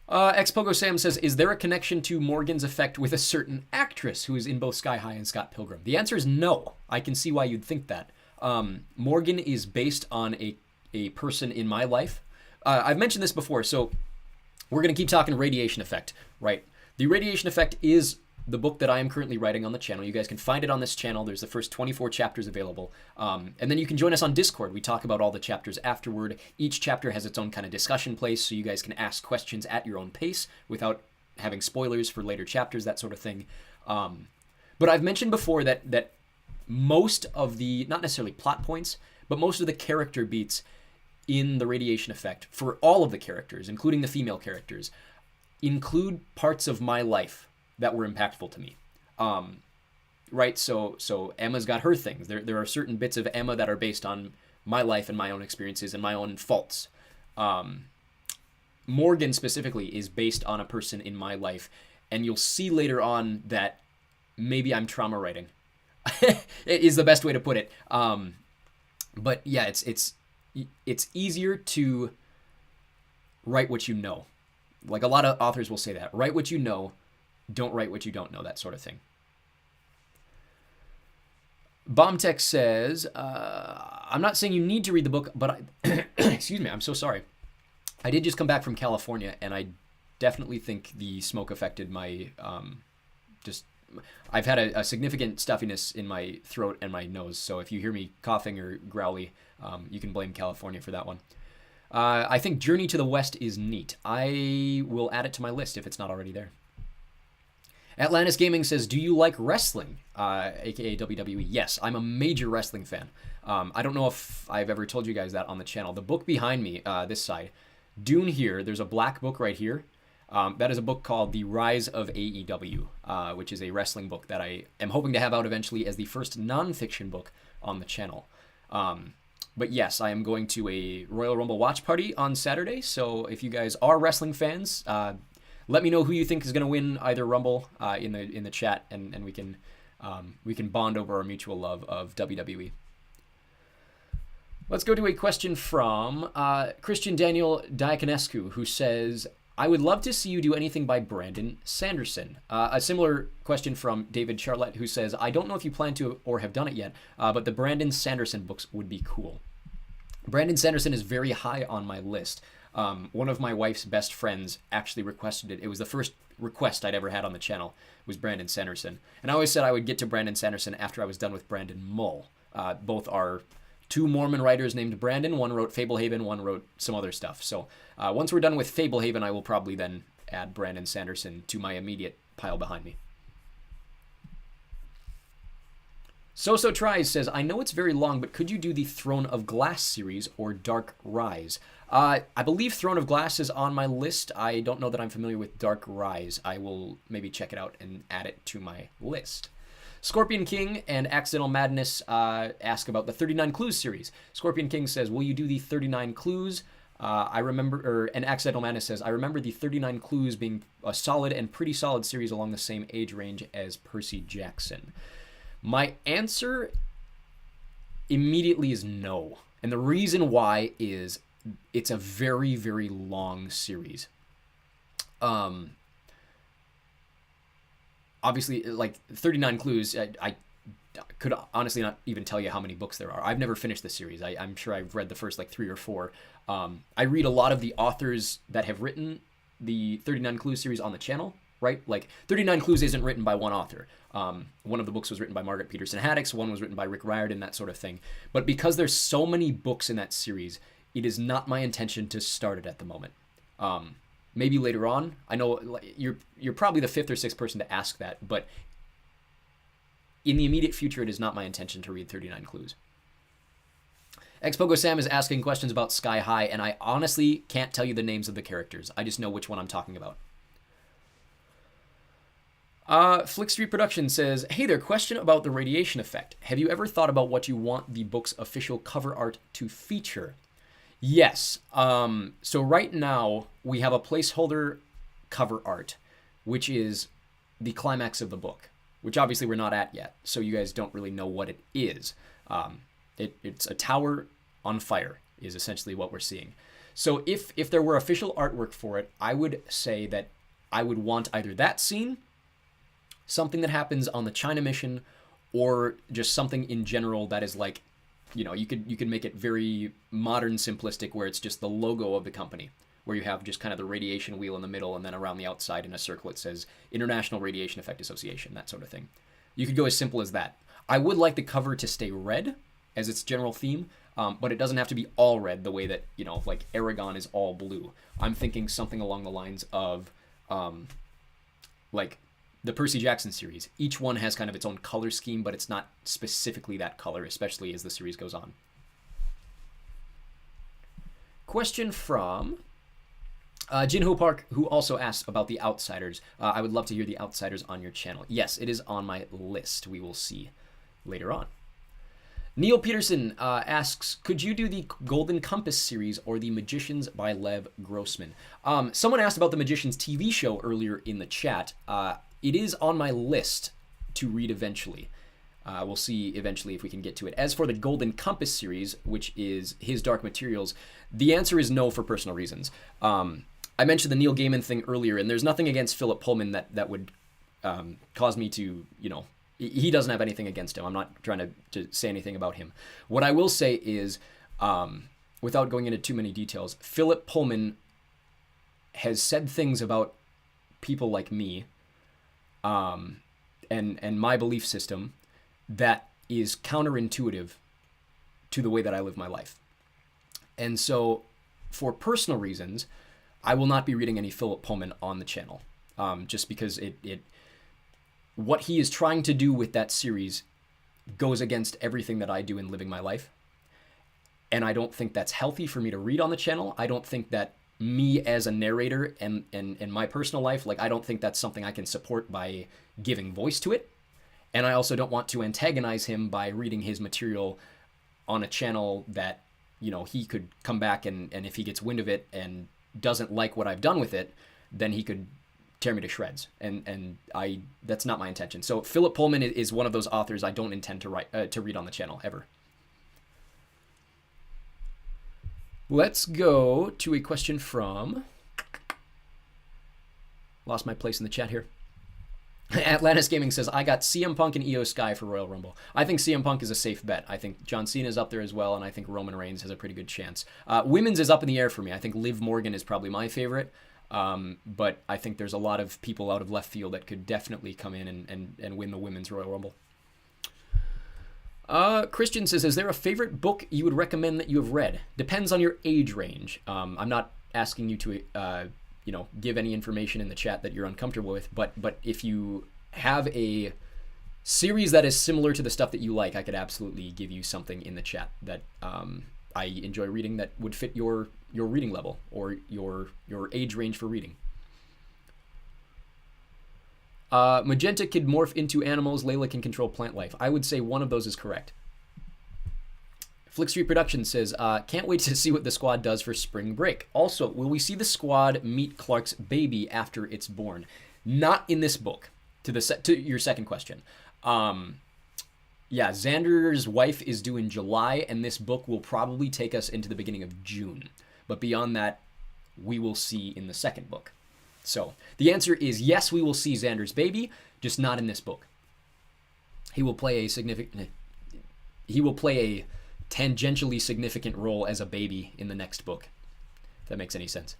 Xpogo Sam says, is there a connection to Morgan's effect with a certain actress who is in both Sky High and Scott Pilgrim? The answer is no. I can see why you'd think that. Morgan is based on a person in my life. I've mentioned this before, so we're going to keep talking radiation effect, right? The radiation effect is the book that I am currently writing on the channel. You guys can find it on this channel. There's the first 24 chapters available. And then you can join us on Discord. We talk about all the chapters afterward. Each chapter has its own kind of discussion place, so you guys can ask questions at your own pace without having spoilers for later chapters, that sort of thing. But I've mentioned before that most of the, not necessarily plot points, but most of the character beats in the radiation effect, for all of the characters, including the female characters, include parts of my life that were impactful to me. Right? So Emma's got her things. There are certain bits of Emma that are based on my life and my own experiences and my own faults. Morgan specifically is based on a person in my life, and you'll see later on that maybe I'm trauma writing. Is the best way to put it. But yeah, it's easier to write what you know. Like, a lot of authors will say that. Write what you know, don't write what you don't know, that sort of thing. Bombtech says, I'm not saying you need to read the book, but excuse me, I'm so sorry. I did just come back from California, and I definitely think the smoke affected my, I've had a significant stuffiness in my throat and my nose, so if you hear me coughing or growly, you can blame California for that one. I think Journey to the West is neat. I will add it to my list if it's not already there. Atlantis Gaming says, do you like wrestling, aka WWE? Yes, I'm a major wrestling fan. I don't know if I've ever told you guys that on the channel. The book behind me, this side, Dune here, there's a black book right here. That is a book called The Rise of AEW, which is a wrestling book that I am hoping to have out eventually as the first nonfiction book on the channel. But yes, I am going to a Royal Rumble watch party on Saturday, so if you guys are wrestling fans, let me know who you think is going to win either Rumble in the chat, and we can bond over our mutual love of WWE. Let's go to a question from Christian Daniel Diakonescu, who says, I would love to see you do anything by Brandon Sanderson. A similar question from David Charlotte, who says, I don't know if you plan to or have done it yet, but the Brandon Sanderson books would be cool. Brandon Sanderson is very high on my list. One of my wife's best friends actually requested it. It was the first request I'd ever had on the channel, was Brandon Sanderson. And I always said I would get to Brandon Sanderson after I was done with Brandon Mull. Both are two Mormon writers named Brandon. One wrote Fablehaven, one wrote some other stuff. So once we're done with Fablehaven, I will probably then add Brandon Sanderson to my immediate pile behind me. So Tries says, I know it's very long, but could you do the Throne of Glass series or Dark Rise? I believe Throne of Glass is on my list. I don't know that I'm familiar with Dark Rise. I will maybe check it out and add it to my list. Scorpion King and Accidental Madness ask about the 39 Clues series. Scorpion King says, will you do the 39 Clues? And Accidental Madness says, I remember the 39 Clues being a solid and pretty solid series along the same age range as Percy Jackson. My answer immediately is no. And the reason why is it's a very, very long series. Obviously, like 39 Clues, I could honestly not even tell you how many books there are. I've never finished the series. I'm sure I've read the first like 3 or 4. I read a lot of the authors that have written the 39 Clues series on the channel, right? Like 39 Clues isn't written by one author. One of the books was written by Margaret Peterson Haddix, one was written by Rick Riordan, that sort of thing. But because there's so many books in that series, it is not my intention to start it at the moment. Maybe later on. I know you're probably the 5th or 6th person to ask that, but in the immediate future, it is not my intention to read 39 Clues. Xpogo Sam is asking questions about Sky High, and I honestly can't tell you the names of the characters. I just know which one I'm talking about. Flick Street Production says, hey there, question about the radiation effect. Have you ever thought about what you want the book's official cover art to feature? Yes. So right now, we have a placeholder cover art, which is the climax of the book, which obviously we're not at yet, so you guys don't really know what it is. It's a tower on fire is essentially what we're seeing. So if there were official artwork for it, I would say that I would want either that scene, something that happens on the China mission, or just something in general that is like, you know, you could make it very modern, simplistic, where it's just the logo of the company, where you have just kind of the radiation wheel in the middle, and then around the outside in a circle it says International Radiation Effect Association, that sort of thing. You could go as simple as that. I would like the cover to stay red as its general theme, but it doesn't have to be all red the way that, you know, like Aragon is all blue. I'm thinking something along the lines of like the Percy Jackson series. Each one has kind of its own color scheme, but it's not specifically that color, especially as the series goes on. Question from Jinho Park, who also asked about The Outsiders. I would love to hear The Outsiders on your channel. Yes, it is on my list. We will see later on. Neil Peterson asks, could you do the Golden Compass series or The Magicians by Lev Grossman? Someone asked about the Magicians TV show earlier in the chat. It is on my list to read eventually. We'll see eventually if we can get to it. As for the Golden Compass series, which is His Dark Materials, the answer is no for personal reasons. I mentioned the Neil Gaiman thing earlier, and there's nothing against Philip Pullman that would cause me to, you know, he doesn't have anything against him. I'm not trying to say anything about him. What I will say is, without going into too many details, Philip Pullman has said things about people like me and my belief system that is counterintuitive to the way that I live my life. And so, for personal reasons, I will not be reading any Philip Pullman on the channel, just because what he is trying to do with that series goes against everything that I do in living my life. And I don't think that's healthy for me to read on the channel. I don't think that me as a narrator and my personal life, like, I don't think that's something I can support by giving voice to it. And I also don't want to antagonize him by reading his material on a channel that, you know, he could come back and if he gets wind of it and doesn't like what I've done with it, then he could tear me to shreds, and that's not my intention. So Philip Pullman is one of those authors I don't intend to read on the channel ever. Let's go to a question from, lost my place in the chat here. Atlantis Gaming says, I got CM Punk and Io Sky for Royal Rumble. I think CM Punk is a safe bet. I think John Cena is up there as well, and I think Roman Reigns has a pretty good chance. Women's is up in the air for me. I think Liv Morgan is probably my favorite. But I think there's a lot of people out of left field that could definitely come in and win the Women's Royal Rumble. Christian says, is there a favorite book you would recommend that you have read? Depends on your age range. I'm not asking you to, give any information in the chat that you're uncomfortable with, but if you have a series that is similar to the stuff that you like, I could absolutely give you something in the chat that I enjoy reading that would fit your reading level or your age range for reading. Magenta could morph into animals. Layla can control plant life. I would say one of those is correct. Flick Street Productions says, can't wait to see what the squad does for spring break. Also, will we see the squad meet Clark's baby after it's born? Not in this book. To your second question. Yeah, Xander's wife is due in July, and this book will probably take us into the beginning of June. But beyond that, we will see in the second book. So the answer is yes, we will see Xander's baby, just not in this book. He will play a tangentially significant role as a baby in the next book, if that makes any sense.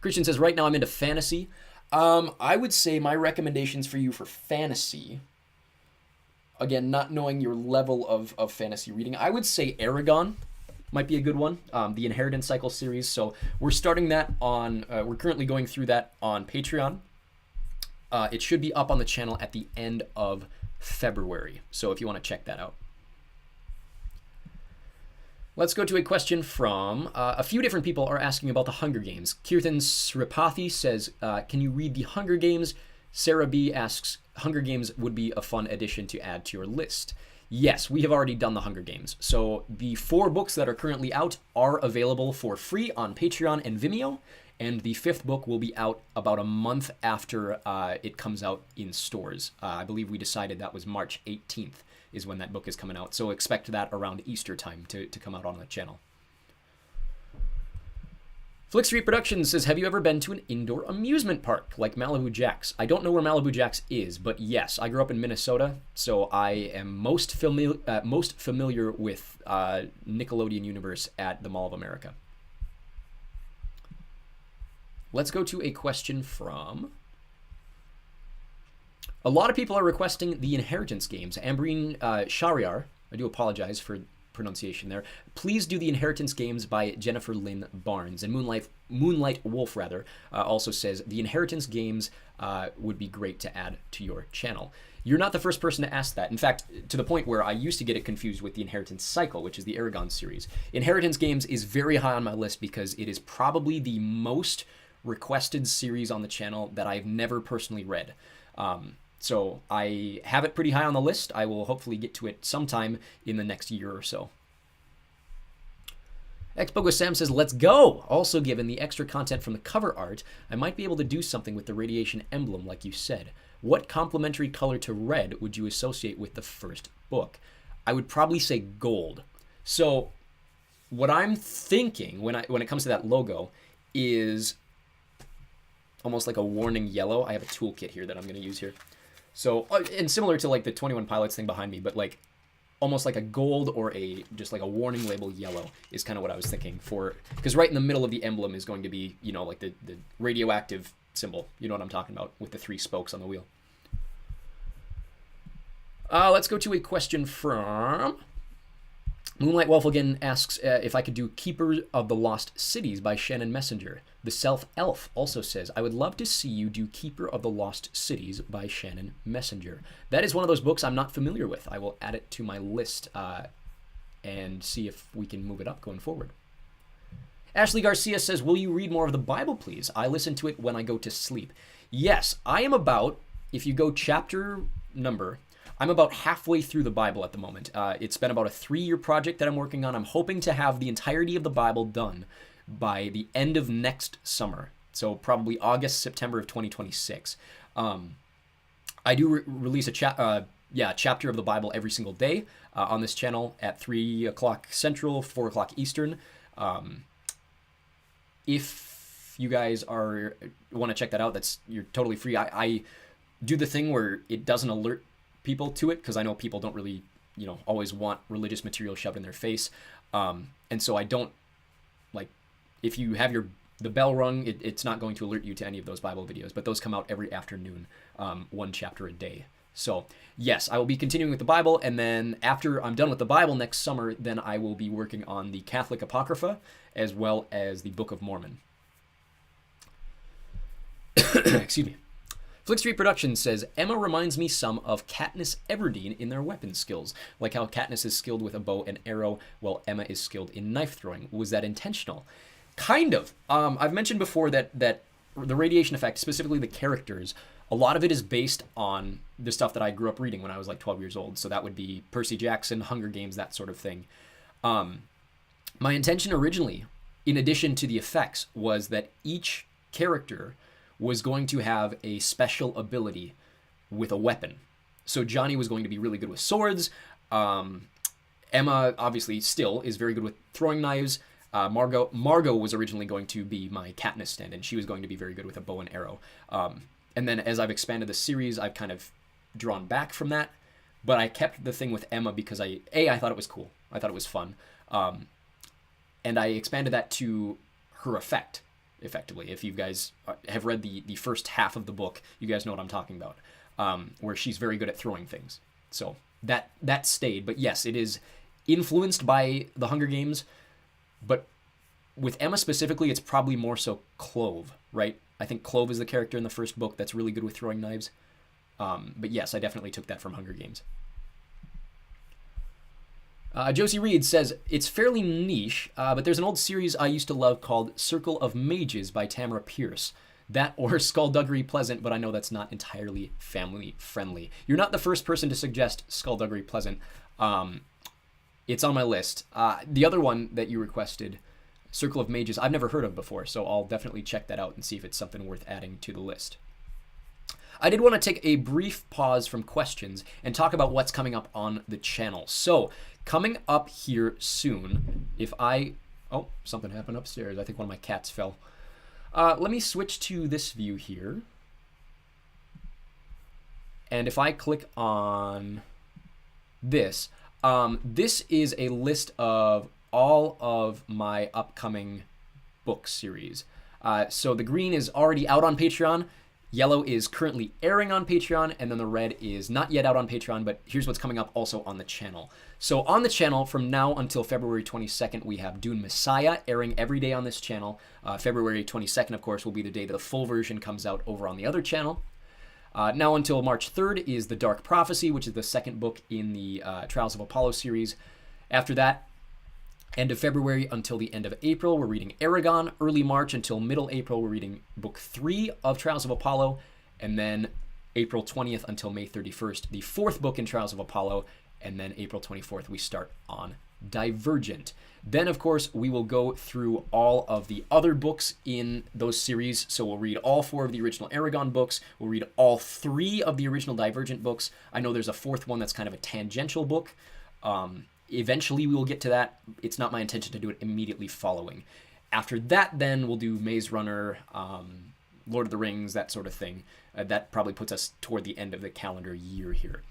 Christian says, right now I'm into fantasy. I would say my recommendations for you for fantasy, again, not knowing your level of fantasy reading, I would say Aragon might be a good one. The Inheritance Cycle series. So we're starting that on, we're currently going through that on Patreon. It should be up on the channel at the end of February. So if you want to check that out. Let's go to a question from a few different people are asking about the Hunger Games. Kirtan Sripathi says, can you read the Hunger Games? Sarah B asks, Hunger Games would be a fun addition to add to your list. Yes, we have already done the Hunger Games. So the 4 books that are currently out are available for free on Patreon and Vimeo. And the 5th book will be out about a month after it comes out in stores. I believe we decided that was March 18th. Is when that book is coming out. So expect that around Easter time to come out on the channel. Flick Street Productions says, have you ever been to an indoor amusement park like Malibu Jack's? I don't know where Malibu Jack's is, but yes, I grew up in Minnesota, so I am most familiar with Nickelodeon Universe at the Mall of America. Let's go to a question from... A lot of people are requesting the Inheritance games. Ambreen Shahryar, I do apologize for pronunciation there. Please do the Inheritance games by Jennifer Lynn Barnes. And Moonlight Wolf, also says the Inheritance games would be great to add to your channel. You're not the first person to ask that. In fact, to the point where I used to get it confused with the Inheritance Cycle, which is the Aragon series. Inheritance games is very high on my list because it is probably the most requested series on the channel that I've never personally read. So I have it pretty high on the list. I will hopefully get to it sometime in the next year or so. Xbogo Sam says, let's go! Also, given the extra content from the cover art, I might be able to do something with the radiation emblem like you said. What complementary color to red would you associate with the first book? I would probably say gold. So what I'm thinking when it comes to that logo is almost like a warning yellow. I have a toolkit here that I'm going to use here. So, and similar to like the 21 Pilots thing behind me, but like almost like a gold or just like a warning label yellow is kind of what I was thinking for, because right in the middle of the emblem is going to be, you know, like the radioactive symbol. You know what I'm talking about with the 3 spokes on the wheel. Let's go to a question from Moonlight Wolf again asks if I could do Keeper of the Lost Cities by Shannon Messenger. The Self Elf also says, I would love to see you do Keeper of the Lost Cities by Shannon Messenger. That is one of those books I'm not familiar with. I will add it to my list and see if we can move it up going forward. Ashley Garcia says, will you read more of the Bible, please? I listen to it when I go to sleep. Yes, I am about, if you go chapter number, I'm about halfway through the Bible at the moment. It's been about a 3-year project that I'm working on. I'm hoping to have the entirety of the Bible done by the end of next summer. So probably August, September of 2026. I do release a chapter of the Bible every single day on this channel at 3 o'clock Central, 4 o'clock Eastern. If you guys want to check that out, you're totally free. I do the thing where it doesn't alert people to it because I know people don't really, always want religious material shoved in their face. And so I don't, like, if you have the bell rung, it's not going to alert you to any of those Bible videos, but those come out every afternoon, 1 chapter a day. So yes, I will be continuing with the Bible, and then after I'm done with the Bible next summer, then I will be working on the Catholic Apocrypha as well as the Book of Mormon. Excuse me. Flick Street Productions says, Emma reminds me some of Katniss Everdeen in their weapon skills, like how Katniss is skilled with a bow and arrow, while Emma is skilled in knife throwing. Was that intentional? Kind of. I've mentioned before that the radiation effect, specifically the characters, a lot of it is based on the stuff that I grew up reading when I was like 12 years old. So that would be Percy Jackson, Hunger Games, that sort of thing. My intention originally, in addition to the effects, was that each character was going to have a special ability with a weapon. So Johnny was going to be really good with swords. Emma, obviously, still is very good with throwing knives. Margot was originally going to be my Katniss stand-in. She was going to be very good with a bow and arrow. And then as I've expanded the series, I've kind of drawn back from that. But I kept the thing with Emma because I thought it was cool. I thought it was fun. And I expanded that to her effect, effectively. If you guys have read the first half of the book, you guys know what I'm talking about, where she's very good at throwing things. So that stayed. But yes, it is influenced by the Hunger Games. But with Emma specifically, it's probably more so Clove, right? I think Clove is the character in the first book that's really good with throwing knives. But yes, I definitely took that from Hunger Games. Josie Reed says, it's fairly niche, but there's an old series I used to love called Circle of Mages by Tamara Pierce. That or Skullduggery Pleasant, but I know that's not entirely family friendly. You're not the first person to suggest Skullduggery Pleasant. It's on my list. The other one that you requested, Circle of Mages, I've never heard of before, so I'll definitely check that out and see if it's something worth adding to the list. I did want to take a brief pause from questions and talk about what's coming up on the channel. So, coming up here soon, oh, something happened upstairs. I think one of my cats fell. Let me switch to this view here. And if I click on this, this is a list of all of my upcoming book series. So the green is already out on Patreon. Yellow is currently airing on Patreon, and then the red is not yet out on Patreon, but here's what's coming up also on the channel. So on the channel, from now until February 22nd, we have Dune Messiah airing every day on this channel. February 22nd, of course, will be the day that the full version comes out over on the other channel. Now until March 3rd is The Dark Prophecy, which is the second book in the Trials of Apollo series. After that, end of February until the end of April, we're reading Aragon. Early March until middle April, we're reading book 3 of Trials of Apollo. And then April 20th until May 31st, the fourth book in Trials of Apollo. And then April 24th, we start on Divergent. Then, of course, we will go through all of the other books in those series. So we'll read all 4 of the original Aragon books. We'll read all 3 of the original Divergent books. I know there's a 4th one that's kind of a tangential book. Eventually we will get to that. It's not my intention to do it immediately following. After that, then we'll do Maze Runner, Lord of the Rings, that sort of thing. That probably puts us toward the end of the calendar year here.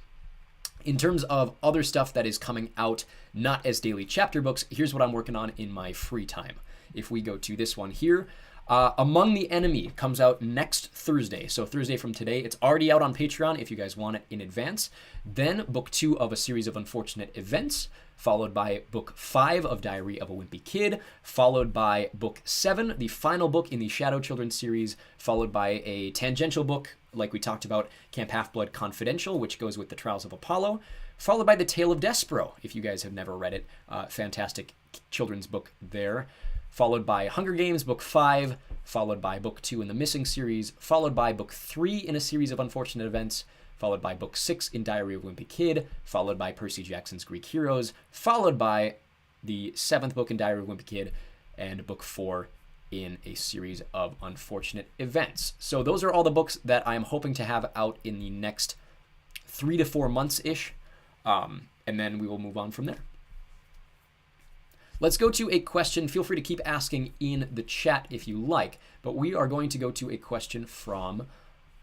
In terms of other stuff that is coming out, not as daily chapter books, here's what I'm working on in my free time. If we go to this one here, Among the Enemy comes out next Thursday. So Thursday from today. It's already out on Patreon if you guys want it in advance. Then book 2 of a series of unfortunate events, followed by book 5 of Diary of a Wimpy Kid, followed by book 7, the final book in the Shadow Children series, followed by a tangential book, like we talked about, Camp Half-Blood Confidential, which goes with the Trials of Apollo, followed by The Tale of Despero, if you guys have never read it. Fantastic children's book there. Followed by Hunger Games, book 5, followed by book 2 in the Missing series, followed by book 3 in a series of unfortunate events, followed by book 6 in Diary of a Wimpy Kid, followed by Percy Jackson's Greek Heroes, followed by the 7th book in Diary of a Wimpy Kid, and book 4 in a series of unfortunate events. So those are all the books that I'm hoping to have out in the next 3 to 4 months-ish, and then we will move on from there. Let's go to a question. Feel free to keep asking in the chat if you like, but we are going to go to a question from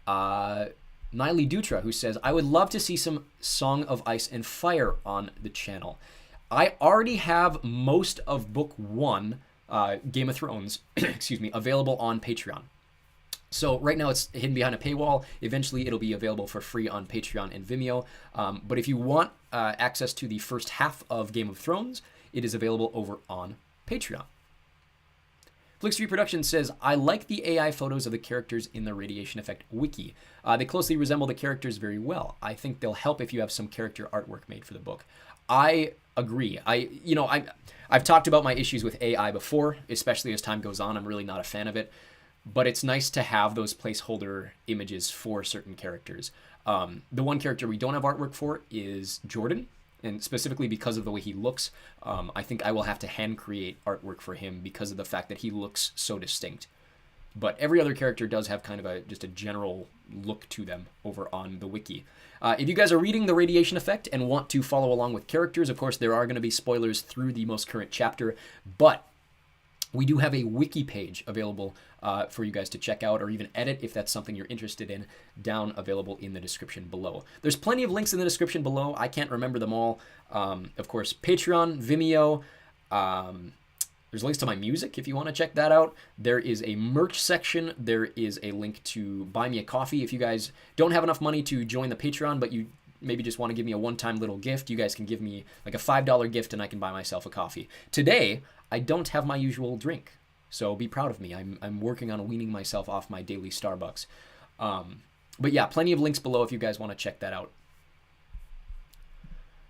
Niley Dutra, who says, I would love to see some Song of Ice and Fire on the channel. I already have most of book 1, Game of Thrones, excuse me, available on Patreon. So right now it's hidden behind a paywall. Eventually it'll be available for free on Patreon and Vimeo. But if you want access to the first half of Game of Thrones, it is available over on Patreon. Flix3 Productions says, I like the AI photos of the characters in the Radiation Effect wiki. They closely resemble the characters very well. I think they'll help if you have some character artwork made for the book. I agree. I've talked about my issues with AI before, especially as time goes on. I'm really not a fan of it. But it's nice to have those placeholder images for certain characters. The one character we don't have artwork for is Jordan. And specifically because of the way he looks, I think I will have to hand create artwork for him because of the fact that he looks so distinct. But every other character does have kind of just a general look to them over on the wiki. If you guys are reading The Radiation Effect and want to follow along with characters, of course, there are going to be spoilers through the most current chapter, but we do have a wiki page available for you guys to check out or even edit if that's something you're interested in, down available in the description below. There's plenty of links in the description below. I can't remember them all. Of course, Patreon, Vimeo. There's links to my music if you want to check that out. There is a merch section. There is a link to buy me a coffee. If you guys don't have enough money to join the Patreon, but you maybe just want to give me a one-time little gift, you guys can give me like a $5 gift and I can buy myself a coffee. Today, I don't have my usual drink, so be proud of me. I'm working on weaning myself off my daily Starbucks. But yeah, plenty of links below if you guys want to check that out.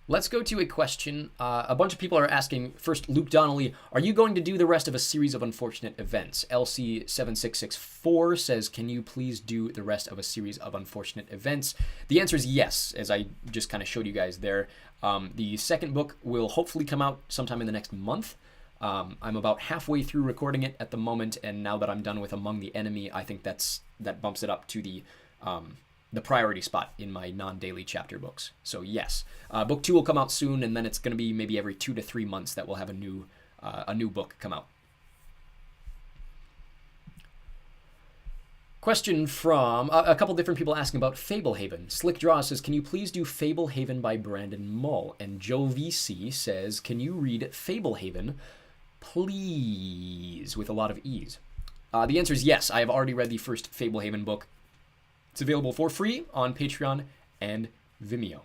Let's go to a question. A bunch of people are asking. First, Luke Donnelly, are you going to do the rest of a series of unfortunate events? LC7664 says, can you please do the rest of a series of unfortunate events? The answer is yes, as I just kind of showed you guys there. The second book will hopefully come out sometime in the next month. I'm about halfway through recording it at the moment, and now that I'm done with Among the Enemy, I think that bumps it up to the priority spot in my non-daily chapter books. So yes, book 2 will come out soon, and then it's going to be maybe every 2 to 3 months that we'll have a new book come out. Question from a couple different people asking about Fablehaven. Slick Draw says, can you please do Fablehaven by Brandon Mull? And Joe VC says, can you read Fablehaven, please, with a lot of ease? The answer is yes. I have already read the first Fablehaven book. It's available for free on Patreon and Vimeo.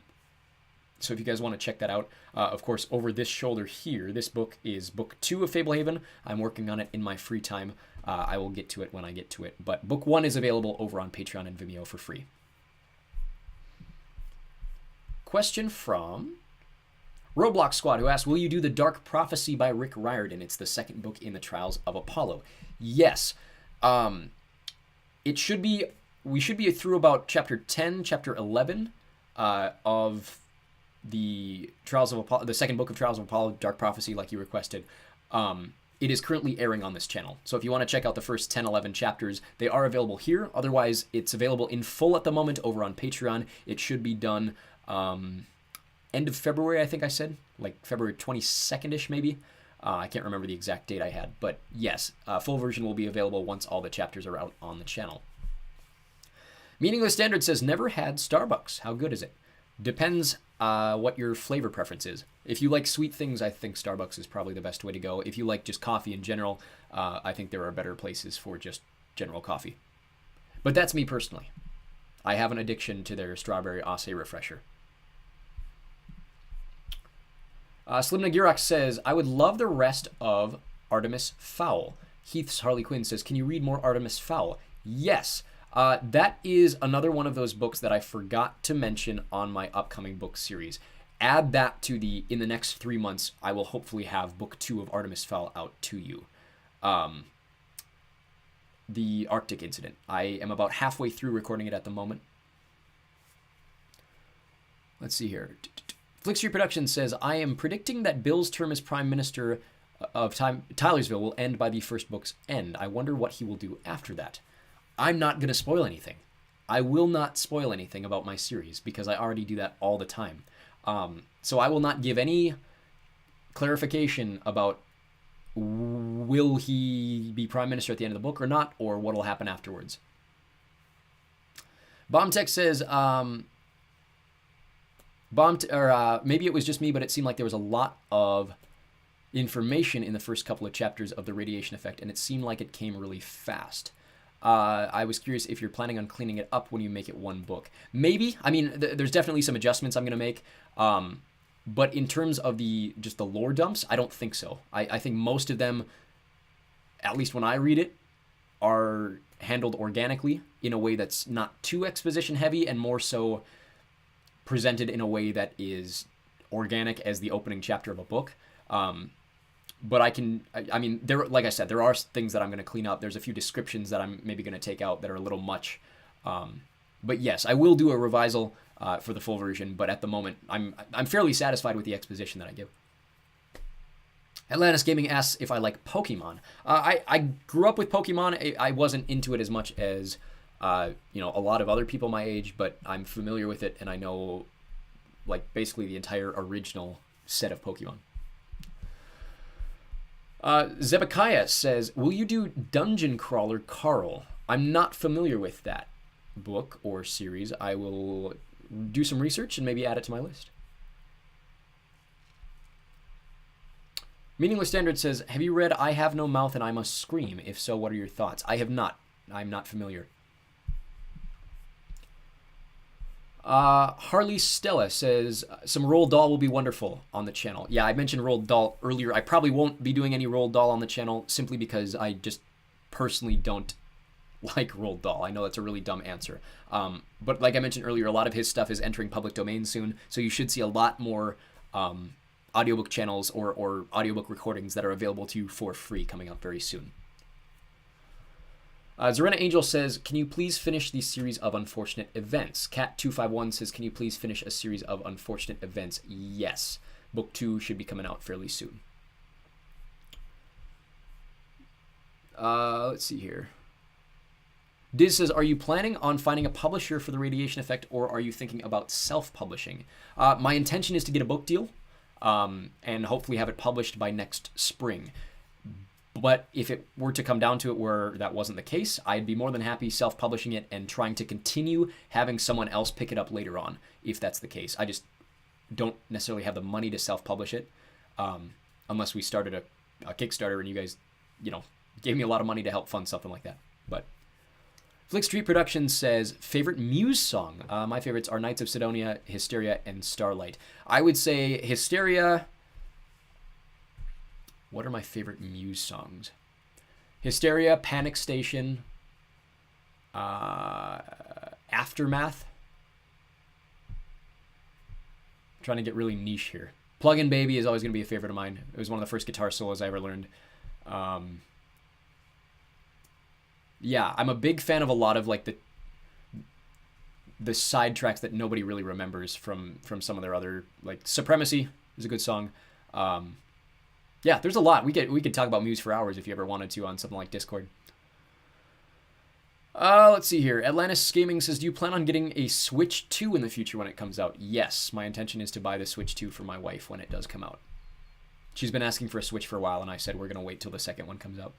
So if you guys want to check that out, of course, over this shoulder here, this book is book 2 of Fablehaven. I'm working on it in my free time. I will get to it when I get to it. But book 1 is available over on Patreon and Vimeo for free. Question from Roblox Squad, who asks, will you do The Dark Prophecy by Rick Riordan? It's the second book in the Trials of Apollo. Yes. It should be... We should be through about chapter 10, chapter 11 of the Trials of Apollo, the second book of Trials of Apollo, Dark Prophecy, like you requested. It is currently airing on this channel. So if you want to check out the first 10, 11 chapters, they are available here. Otherwise, it's available in full at the moment over on Patreon. It should be done end of February, I think I said, like February 22nd-ish maybe. I can't remember the exact date I had. But yes, full version will be available once all the chapters are out on the channel. Meaningless Standard says, never had Starbucks. How good is it? Depends what your flavor preference is. If you like sweet things, I think Starbucks is probably the best way to go. If you like just coffee in general, I think there are better places for just general coffee. But that's me personally. I have an addiction to their strawberry acai refresher. Slim Nagirak says, I would love the rest of Artemis Fowl. Heath's Harley Quinn says, can you read more Artemis Fowl? Yes. That is another one of those books that I forgot to mention on my upcoming book series. Add that to in the next 3 months, I will hopefully have book 2 of Artemis Fowl out to you. The Arctic Incident. I am about halfway through recording it at the moment. Let's see here. Flick Street Productions says, I am predicting that Bill's term as Prime Minister of Tylersville will end by the first book's end. I wonder what he will do after that. I'm not going to spoil anything. I will not spoil anything about my series because I already do that all the time. So I will not give any clarification about will he be Prime Minister at the end of the book or not, or what will happen afterwards. Bombtech says, maybe it was just me, but it seemed like there was a lot of information in the first couple of chapters of the radiation effect, and it seemed like it came really fast. I was curious if you're planning on cleaning it up when you make it one book. Maybe. I mean, there's definitely some adjustments I'm going to make. But in terms of just the lore dumps, I don't think so. I think most of them, at least when I read it, are handled organically in a way that's not too exposition heavy and more so presented in a way that is organic as the opening chapter of a book. But I mean, like I said, there are things that I'm going to clean up. There's a few descriptions that I'm maybe going to take out that are a little much. But yes, I will do a revisal for the full version. But at the moment, I'm fairly satisfied with the exposition that I give. Atlantis Gaming asks if I like Pokemon. I grew up with Pokemon. I wasn't into it as much as a lot of other people my age, but I'm familiar with it, and I know like basically the entire original set of Pokemon. Zebekiah says, will you do Dungeon Crawler Carl? I'm not familiar with that book or series. I will do some research and maybe add it to my list. Meaningless Standard says, have you read I Have No Mouth and I Must Scream? If so, what are your thoughts? I have not. I'm not familiar. Harley Stella says, some Roald Dahl will be wonderful on the channel. Yeah, I mentioned Roald Dahl earlier. I probably won't be doing any Roald Dahl on the channel simply because I just personally don't like Roald Dahl. I know that's a really dumb answer. But like I mentioned earlier, a lot of his stuff is entering public domain soon, so you should see a lot more audiobook channels or audiobook recordings that are available to you for free coming up very soon. Zarena Angel says, can you please finish the series of unfortunate events? Cat251 says, can you please finish a series of unfortunate events? Yes. Book 2 should be coming out fairly soon. Let's see here. Diz says, are you planning on finding a publisher for the Radiation Effect, or are you thinking about self-publishing? My intention is to get a book deal and hopefully have it published by next spring. But if it were to come down to it where that wasn't the case, I'd be more than happy self-publishing it and trying to continue having someone else pick it up later on, if that's the case. I just don't necessarily have the money to self-publish it, unless we started a Kickstarter and you guys, gave me a lot of money to help fund something like that. But Flick Street Productions says, favorite Muse song? My favorites are Knights of Sidonia, Hysteria, and Starlight. I would say Hysteria. What are my favorite Muse songs? Hysteria, Panic Station, Aftermath. I'm trying to get really niche here. Plug-in Baby is always going to be a favorite of mine. It was one of the first guitar solos I ever learned. Yeah, I'm a big fan of a lot of like the side tracks that nobody really remembers from some of their other, like Supremacy is a good song. Yeah, there's a lot. We could talk about Muse for hours if you ever wanted to on something like Discord. Let's see here. Atlantis Gaming says, do you plan on getting a Switch 2 in the future when it comes out? Yes, my intention is to buy the Switch 2 for my wife when it does come out. She's been asking for a Switch for a while, and I said we're going to wait till the second one comes out.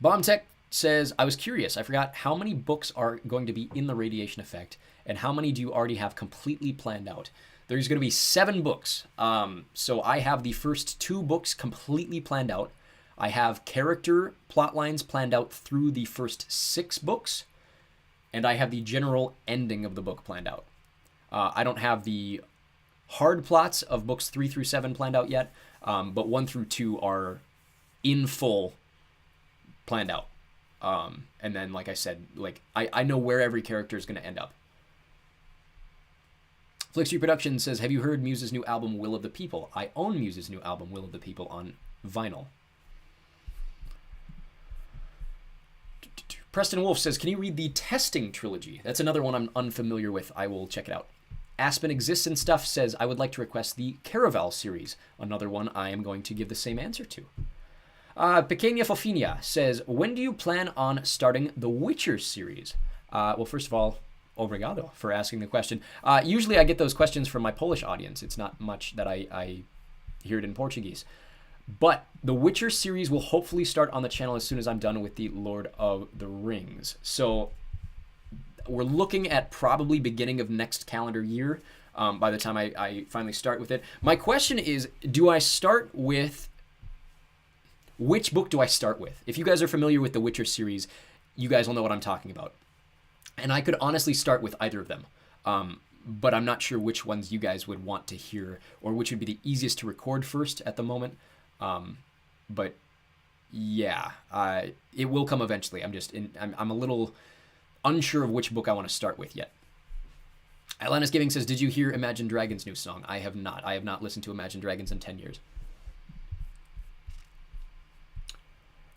Bombtech says, I was curious. I forgot how many books are going to be in the Radiation Effect, and how many do you already have completely planned out? There's going to be 7 books. So I have the first 2 books completely planned out. I have character plot lines planned out through the first 6 books, and I have the general ending of the book planned out. I don't have the hard plots of books 3 through 7 planned out yet, but 1 through 2 are in full planned out. And then, like I said, like I know where every character is going to end up. Flickstreet Productions says, have you heard Muse's new album, Will of the People? I own Muse's new album, Will of the People, on vinyl. Preston Wolf says, can you read the Testing trilogy? That's another one I'm unfamiliar with. I will check it out. Aspen Exists and Stuff says, I would like to request the Caraval series. Another one I am going to give the same answer to. Pequeña Fofinia says, when do you plan on starting the Witcher series? Well, first of all, obrigado for asking the question. Usually I get those questions from my Polish audience. It's not much that I hear it in Portuguese. But the Witcher series will hopefully start on the channel as soon as I'm done with the Lord of the Rings. So we're looking at probably beginning of next calendar year by the time I finally start with it. My question is, do I start with... Which book do I start with? If you guys are familiar with the Witcher series, you guys will know what I'm talking about. And I could honestly start with either of them. But I'm not sure which ones you guys would want to hear or which would be the easiest to record first at the moment. But yeah, it will come eventually. I'm a little unsure of which book I want to start with yet. Atlantis Giving says, did you hear Imagine Dragons' new song? I have not. I have not listened to Imagine Dragons in 10 years.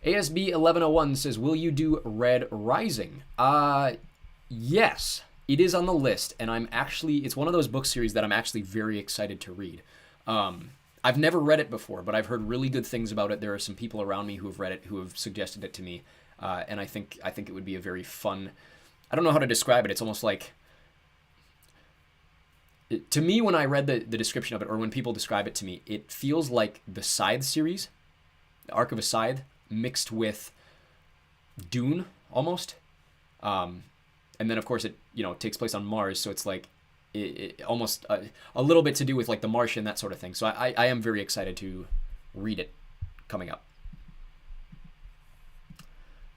ASB 1101 says, will you do Red Rising? Yes, it is on the list, and it's one of those book series that I'm actually very excited to read. I've never read it before, but I've heard really good things about it. There are some people around me who have read it, who have suggested it to me, and I think it would be a very fun... I don't know how to describe it. It's almost like... to me, when I read the description of it, or when people describe it to me, it feels like the Scythe series, the Arc of a Scythe, mixed with Dune, almost. And then, of course, it takes place on Mars, so it's like it almost a little bit to do with like The Martian, that sort of thing. So I am very excited to read it coming up.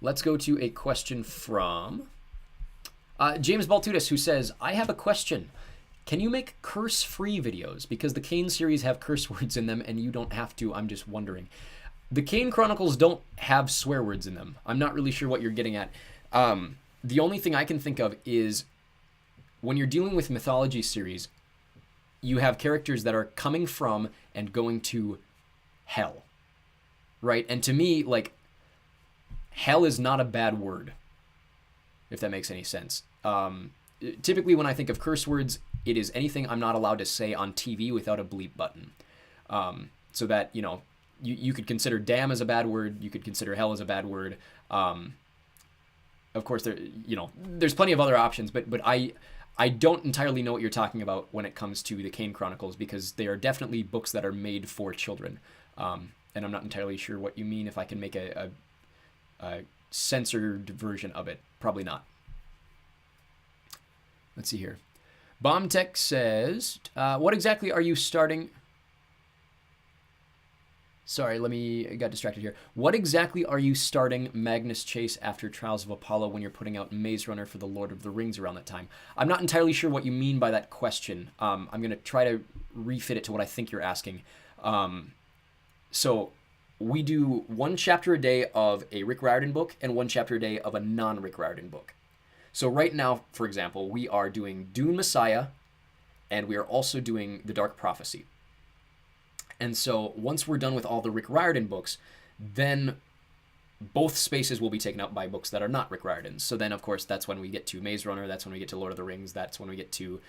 Let's go to a question from James Baltudis, who says, I have a question. Can you make curse-free videos? Because the Kane series have curse words in them and you don't have to. I'm just wondering. The Kane Chronicles don't have swear words in them. I'm not really sure what you're getting at. The only thing I can think of is when you're dealing with mythology series, you have characters that are coming from and going to hell, right? And to me, like, hell is not a bad word, if that makes any sense. Typically, when I think of curse words, it is anything I'm not allowed to say on TV without a bleep button. So that, you know, you could consider damn as a bad word. You could consider hell as a bad word. Of course, there's plenty of other options, but I don't entirely know what you're talking about when it comes to the Kane Chronicles, because they are definitely books that are made for children. And I'm not entirely sure what you mean. If I can make a censored version of it, probably not. Let's see here. BombTech says, what exactly are you starting? Sorry, I got distracted here. What exactly are you starting Magnus Chase after Trials of Apollo when you're putting out Maze Runner for the Lord of the Rings around that time? I'm not entirely sure what you mean by that question. I'm going to try to refit it to what I think you're asking. So we do one chapter a day of a Rick Riordan book and one chapter a day of a non-Rick Riordan book. So right now, for example, we are doing Dune Messiah, and we are also doing The Dark Prophecy. And so once we're done with all the Rick Riordan books, then both spaces will be taken up by books that are not Rick Riordan's. So then, of course, that's when we get to Maze Runner, that's when we get to Lord of the Rings, that's when we get to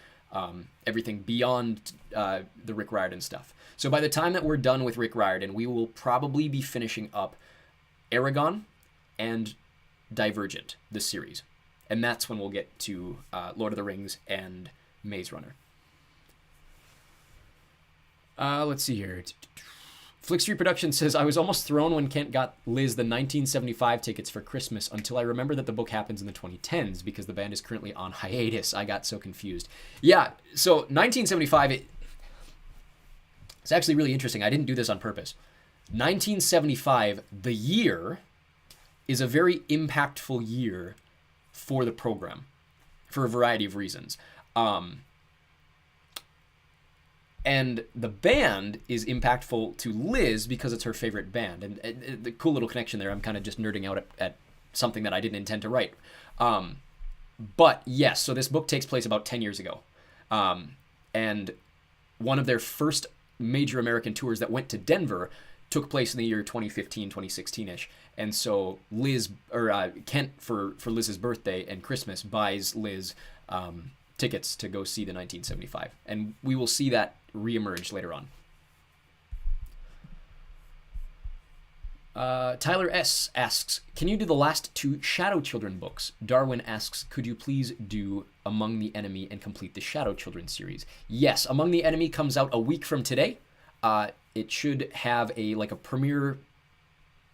everything beyond the Rick Riordan stuff. So by the time that we're done with Rick Riordan, we will probably be finishing up Aragon and Divergent, the series. And that's when we'll get to Lord of the Rings and Maze Runner. Let's see here. Flickstreet Productions says, I was almost thrown when Kent got Liz the 1975 tickets for Christmas until I remember that the book happens in the 2010s because the band is currently on hiatus. I got so confused. Yeah, so 1975, it's actually really interesting. I didn't do this on purpose. 1975, the year, is a very impactful year for the program for a variety of reasons. And the band is impactful to Liz because it's her favorite band. And the cool little connection there, I'm kind of just nerding out at something that I didn't intend to write. But yes, so this book takes place about 10 years ago. And one of their first major American tours that went to Denver took place in the year 2015, 2016-ish. And so Kent, for Liz's birthday and Christmas, buys Liz tickets to go see the 1975. And we will see that reemerge later on. Tyler S. asks, can you do the last two Shadow Children books? Darwin asks, could you please do Among the Enemy and complete the Shadow Children series? Yes, Among the Enemy comes out a week from today. It should have a premiere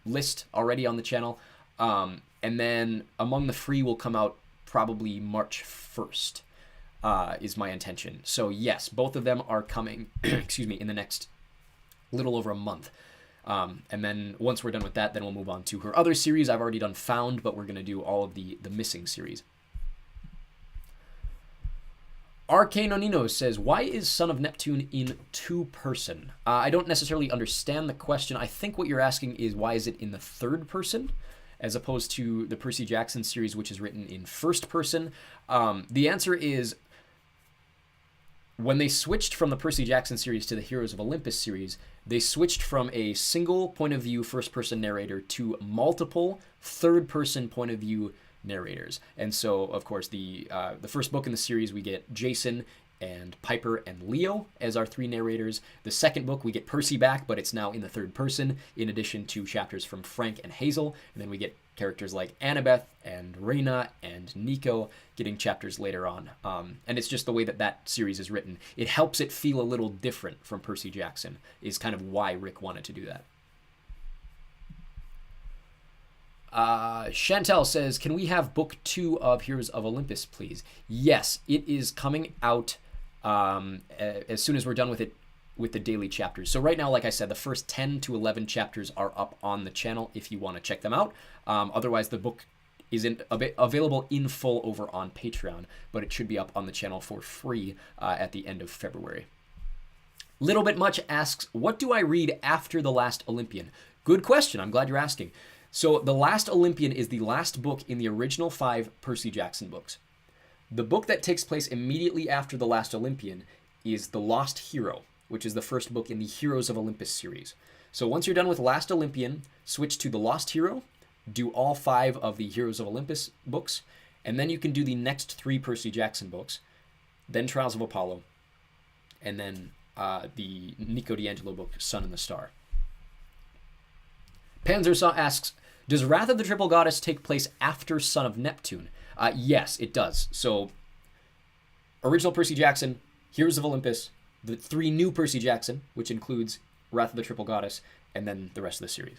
list already on the channel. And then Among the Free will come out probably March 1st. Is my intention. So yes, both of them are coming, in the next little over a month. And then once we're done with that, then we'll move on to her other series. I've already done Found, but we're going to do all of the Missing series. Arcane Onino says, why is Son of Neptune in two-person? I don't necessarily understand the question. I think what you're asking is, why is it in the third person, as opposed to the Percy Jackson series, which is written in first person? The answer is, when they switched from the Percy Jackson series to the Heroes of Olympus series, they switched from a single point of view first-person narrator to multiple third-person point of view narrators. And so, of course, the first book in the series, we get Jason and Piper and Leo as our three narrators. The second book, we get Percy back, but it's now in the third person, in addition to chapters from Frank and Hazel. And then we get characters like Annabeth and Reyna and Nico getting chapters later on. And it's just the way that series is written. It helps it feel a little different from Percy Jackson, is kind of why Rick wanted to do that. Chantel says, can we have book 2 of Heroes of Olympus, please? Yes, it is coming out as soon as we're done with it, with the daily chapters. So right now, like I said, the first 10 to 11 chapters are up on the channel if you want to check them out. Otherwise, the book isn't available in full over on Patreon, but it should be up on the channel for free at the end of February. Little Bit Much asks, what do I read after The Last Olympian? Good question. I'm glad you're asking. So The Last Olympian is the last book in the original 5 Percy Jackson books. The book that takes place immediately after The Last Olympian is The Lost Hero, which is the first book in the Heroes of Olympus series. So once you're done with Last Olympian, switch to The Lost Hero, do all 5 of the Heroes of Olympus books, and then you can do the next 3 Percy Jackson books, then Trials of Apollo, and then the Nico D'Angelo book, Sun and the Star. Panzersaw asks, does Wrath of the Triple Goddess take place after Son of Neptune? Yes, it does. So, original Percy Jackson, Heroes of Olympus, the 3 new Percy Jackson, which includes Wrath of the Triple Goddess, and then the rest of the series.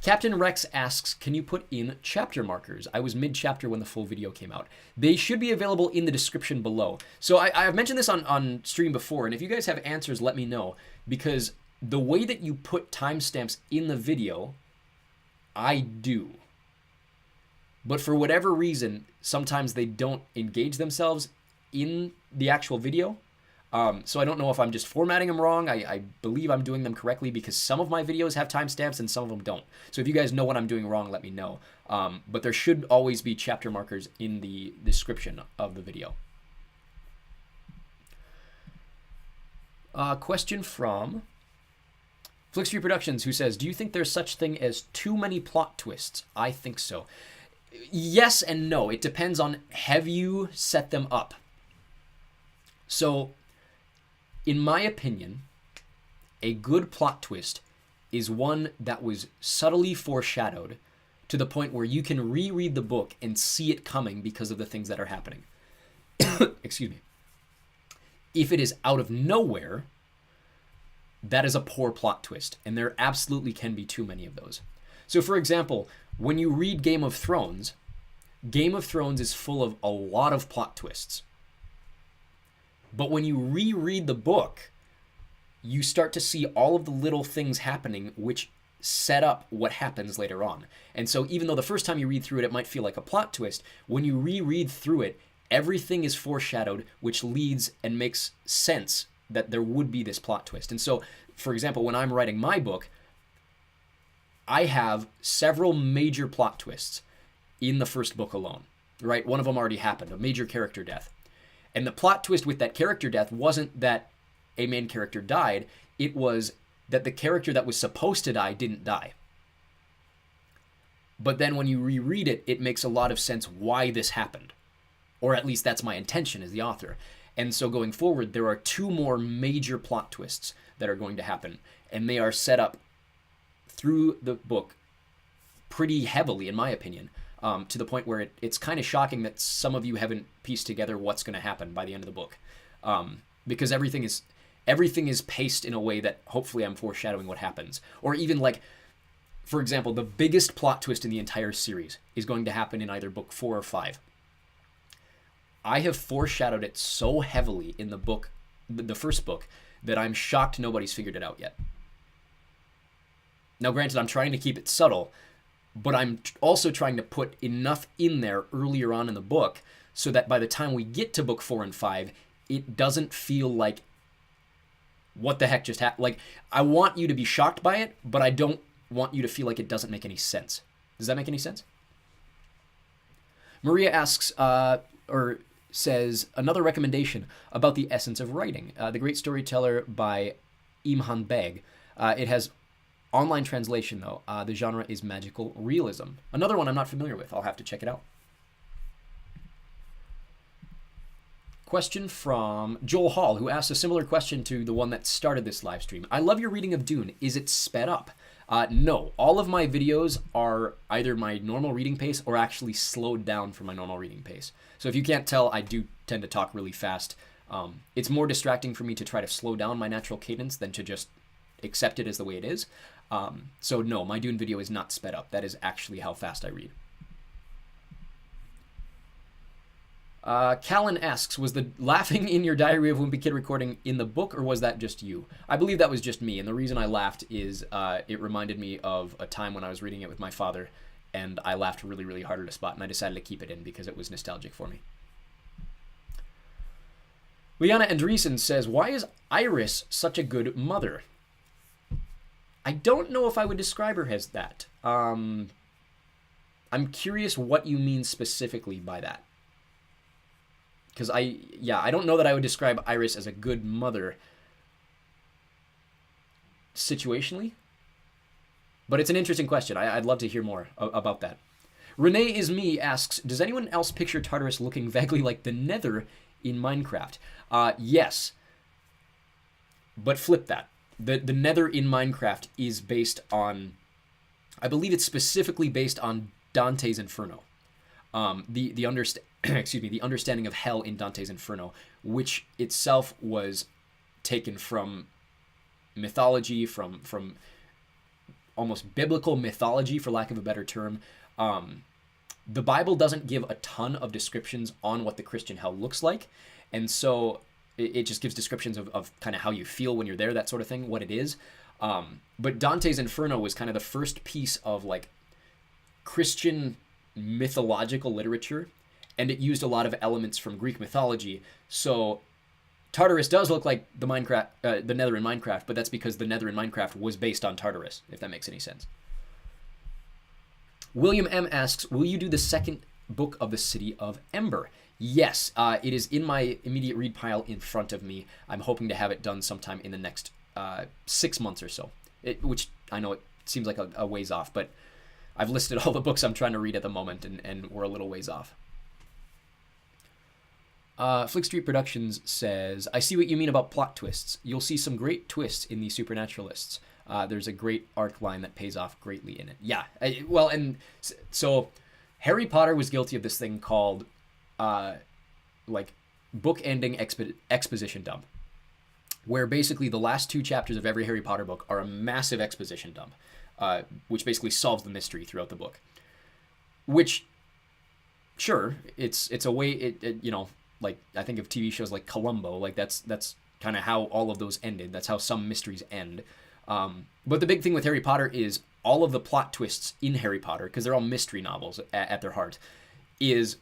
Captain Rex asks, can you put in chapter markers? I was mid-chapter when the full video came out. They should be available in the description below. So I've mentioned this on stream before, and if you guys have answers, let me know, because the way that you put timestamps in the video, I do. But for whatever reason, sometimes they don't engage themselves in the actual video. So I don't know if I'm just formatting them wrong. I believe I'm doing them correctly because some of my videos have timestamps and some of them don't. So if you guys know what I'm doing wrong, let me know. But there should always be chapter markers in the description of the video. Question from Flixtree Productions, who says, do you think there's such thing as too many plot twists? I think so. Yes and no. It depends on have you set them up. So, in my opinion, a good plot twist is one that was subtly foreshadowed to the point where you can reread the book and see it coming because of the things that are happening. Excuse me. If it is out of nowhere, that is a poor plot twist, and there absolutely can be too many of those. So, for example, when you read Game of Thrones is full of a lot of plot twists. But when you reread the book, you start to see all of the little things happening which set up what happens later on. And so even though the first time you read through it, it might feel like a plot twist, when you reread through it, everything is foreshadowed, which leads and makes sense that there would be this plot twist. And so, for example, when I'm writing my book, I have several major plot twists in the first book alone, right? One of them already happened, a major character death. And the plot twist with that character death wasn't that a main character died, it was that the character that was supposed to die didn't die. But then when you reread it, it makes a lot of sense why this happened. Or at least that's my intention as the author. And so going forward, there are 2 more major plot twists that are going to happen. And they are set up through the book pretty heavily, in my opinion, to the point where it's kind of shocking that some of you haven't pieced together what's going to happen by the end of the book. Because everything is paced in a way that hopefully I'm foreshadowing what happens. Or even like, for example, the biggest plot twist in the entire series is going to happen in either book 4 or 5. I have foreshadowed it so heavily in the book, the first book, that I'm shocked nobody's figured it out yet. Now, granted, I'm trying to keep it subtle, but I'm also trying to put enough in there earlier on in the book so that by the time we get to book 4 and 5, it doesn't feel like, what the heck just happened? Like, I want you to be shocked by it, but I don't want you to feel like it doesn't make any sense. Does that make any sense? Maria asks, or says, another recommendation about The Essence of Writing, The Great Storyteller by Imhan Beg. It has online translation, though. The genre is magical realism. Another one I'm not familiar with. I'll have to check it out. Question from Joel Hall, who asked a similar question to the one that started this live stream. I love your reading of Dune. Is it sped up? No. All of my videos are either my normal reading pace or actually slowed down from my normal reading pace. So if you can't tell, I do tend to talk really fast. It's more distracting for me to try to slow down my natural cadence than to just accept it as the way it is. So no, my Dune video is not sped up. That is actually how fast I read. Callan asks, was the laughing in your Diary of a Wimpy Kid recording in the book, or was that just you? I believe that was just me, and the reason I laughed is it reminded me of a time when I was reading it with my father, and I laughed really, really hard at a spot, and I decided to keep it in because it was nostalgic for me. Liana Andreessen says, why is Iris such a good mother? I don't know if I would describe her as that. I'm curious what you mean specifically by that. Because I don't know that I would describe Iris as a good mother situationally. But it's an interesting question. I'd love to hear more about that. Renee is Me asks, does anyone else picture Tartarus looking vaguely like the Nether in Minecraft? Yes. But flip that. The Nether in Minecraft is based on, I believe it's specifically based on Dante's Inferno. The understanding of hell in Dante's Inferno, which itself was taken from mythology, from almost biblical mythology, for lack of a better term. The Bible doesn't give a ton of descriptions on what the Christian hell looks like, and so it just gives descriptions of kind of how you feel when you're there, that sort of thing, what it is. But Dante's Inferno was kind of the first piece of like Christian mythological literature, and it used a lot of elements from Greek mythology. So Tartarus does look like the Nether in Minecraft, but that's because the Nether in Minecraft was based on Tartarus, if that makes any sense. William M. asks, will you do the second book of the City of Ember? Yes, it is in my immediate read pile in front of me. I'm hoping to have it done sometime in the next 6 months or so, which I know it seems like a ways off, but I've listed all the books I'm trying to read at the moment, and we're a little ways off. Flick Street Productions says, I see what you mean about plot twists. You'll see some great twists in the Supernaturalists. There's a great arc line that pays off greatly in it. Yeah, so Harry Potter was guilty of this thing called like book-ending exposition dump, where basically the last 2 chapters of every Harry Potter book are a massive exposition dump, which basically solves the mystery throughout the book. Which, sure, it's a way, like I think of TV shows like Columbo, like that's kind of how all of those ended. That's how some mysteries end. But the big thing with Harry Potter is all of the plot twists in Harry Potter, because they're all mystery novels at their heart, is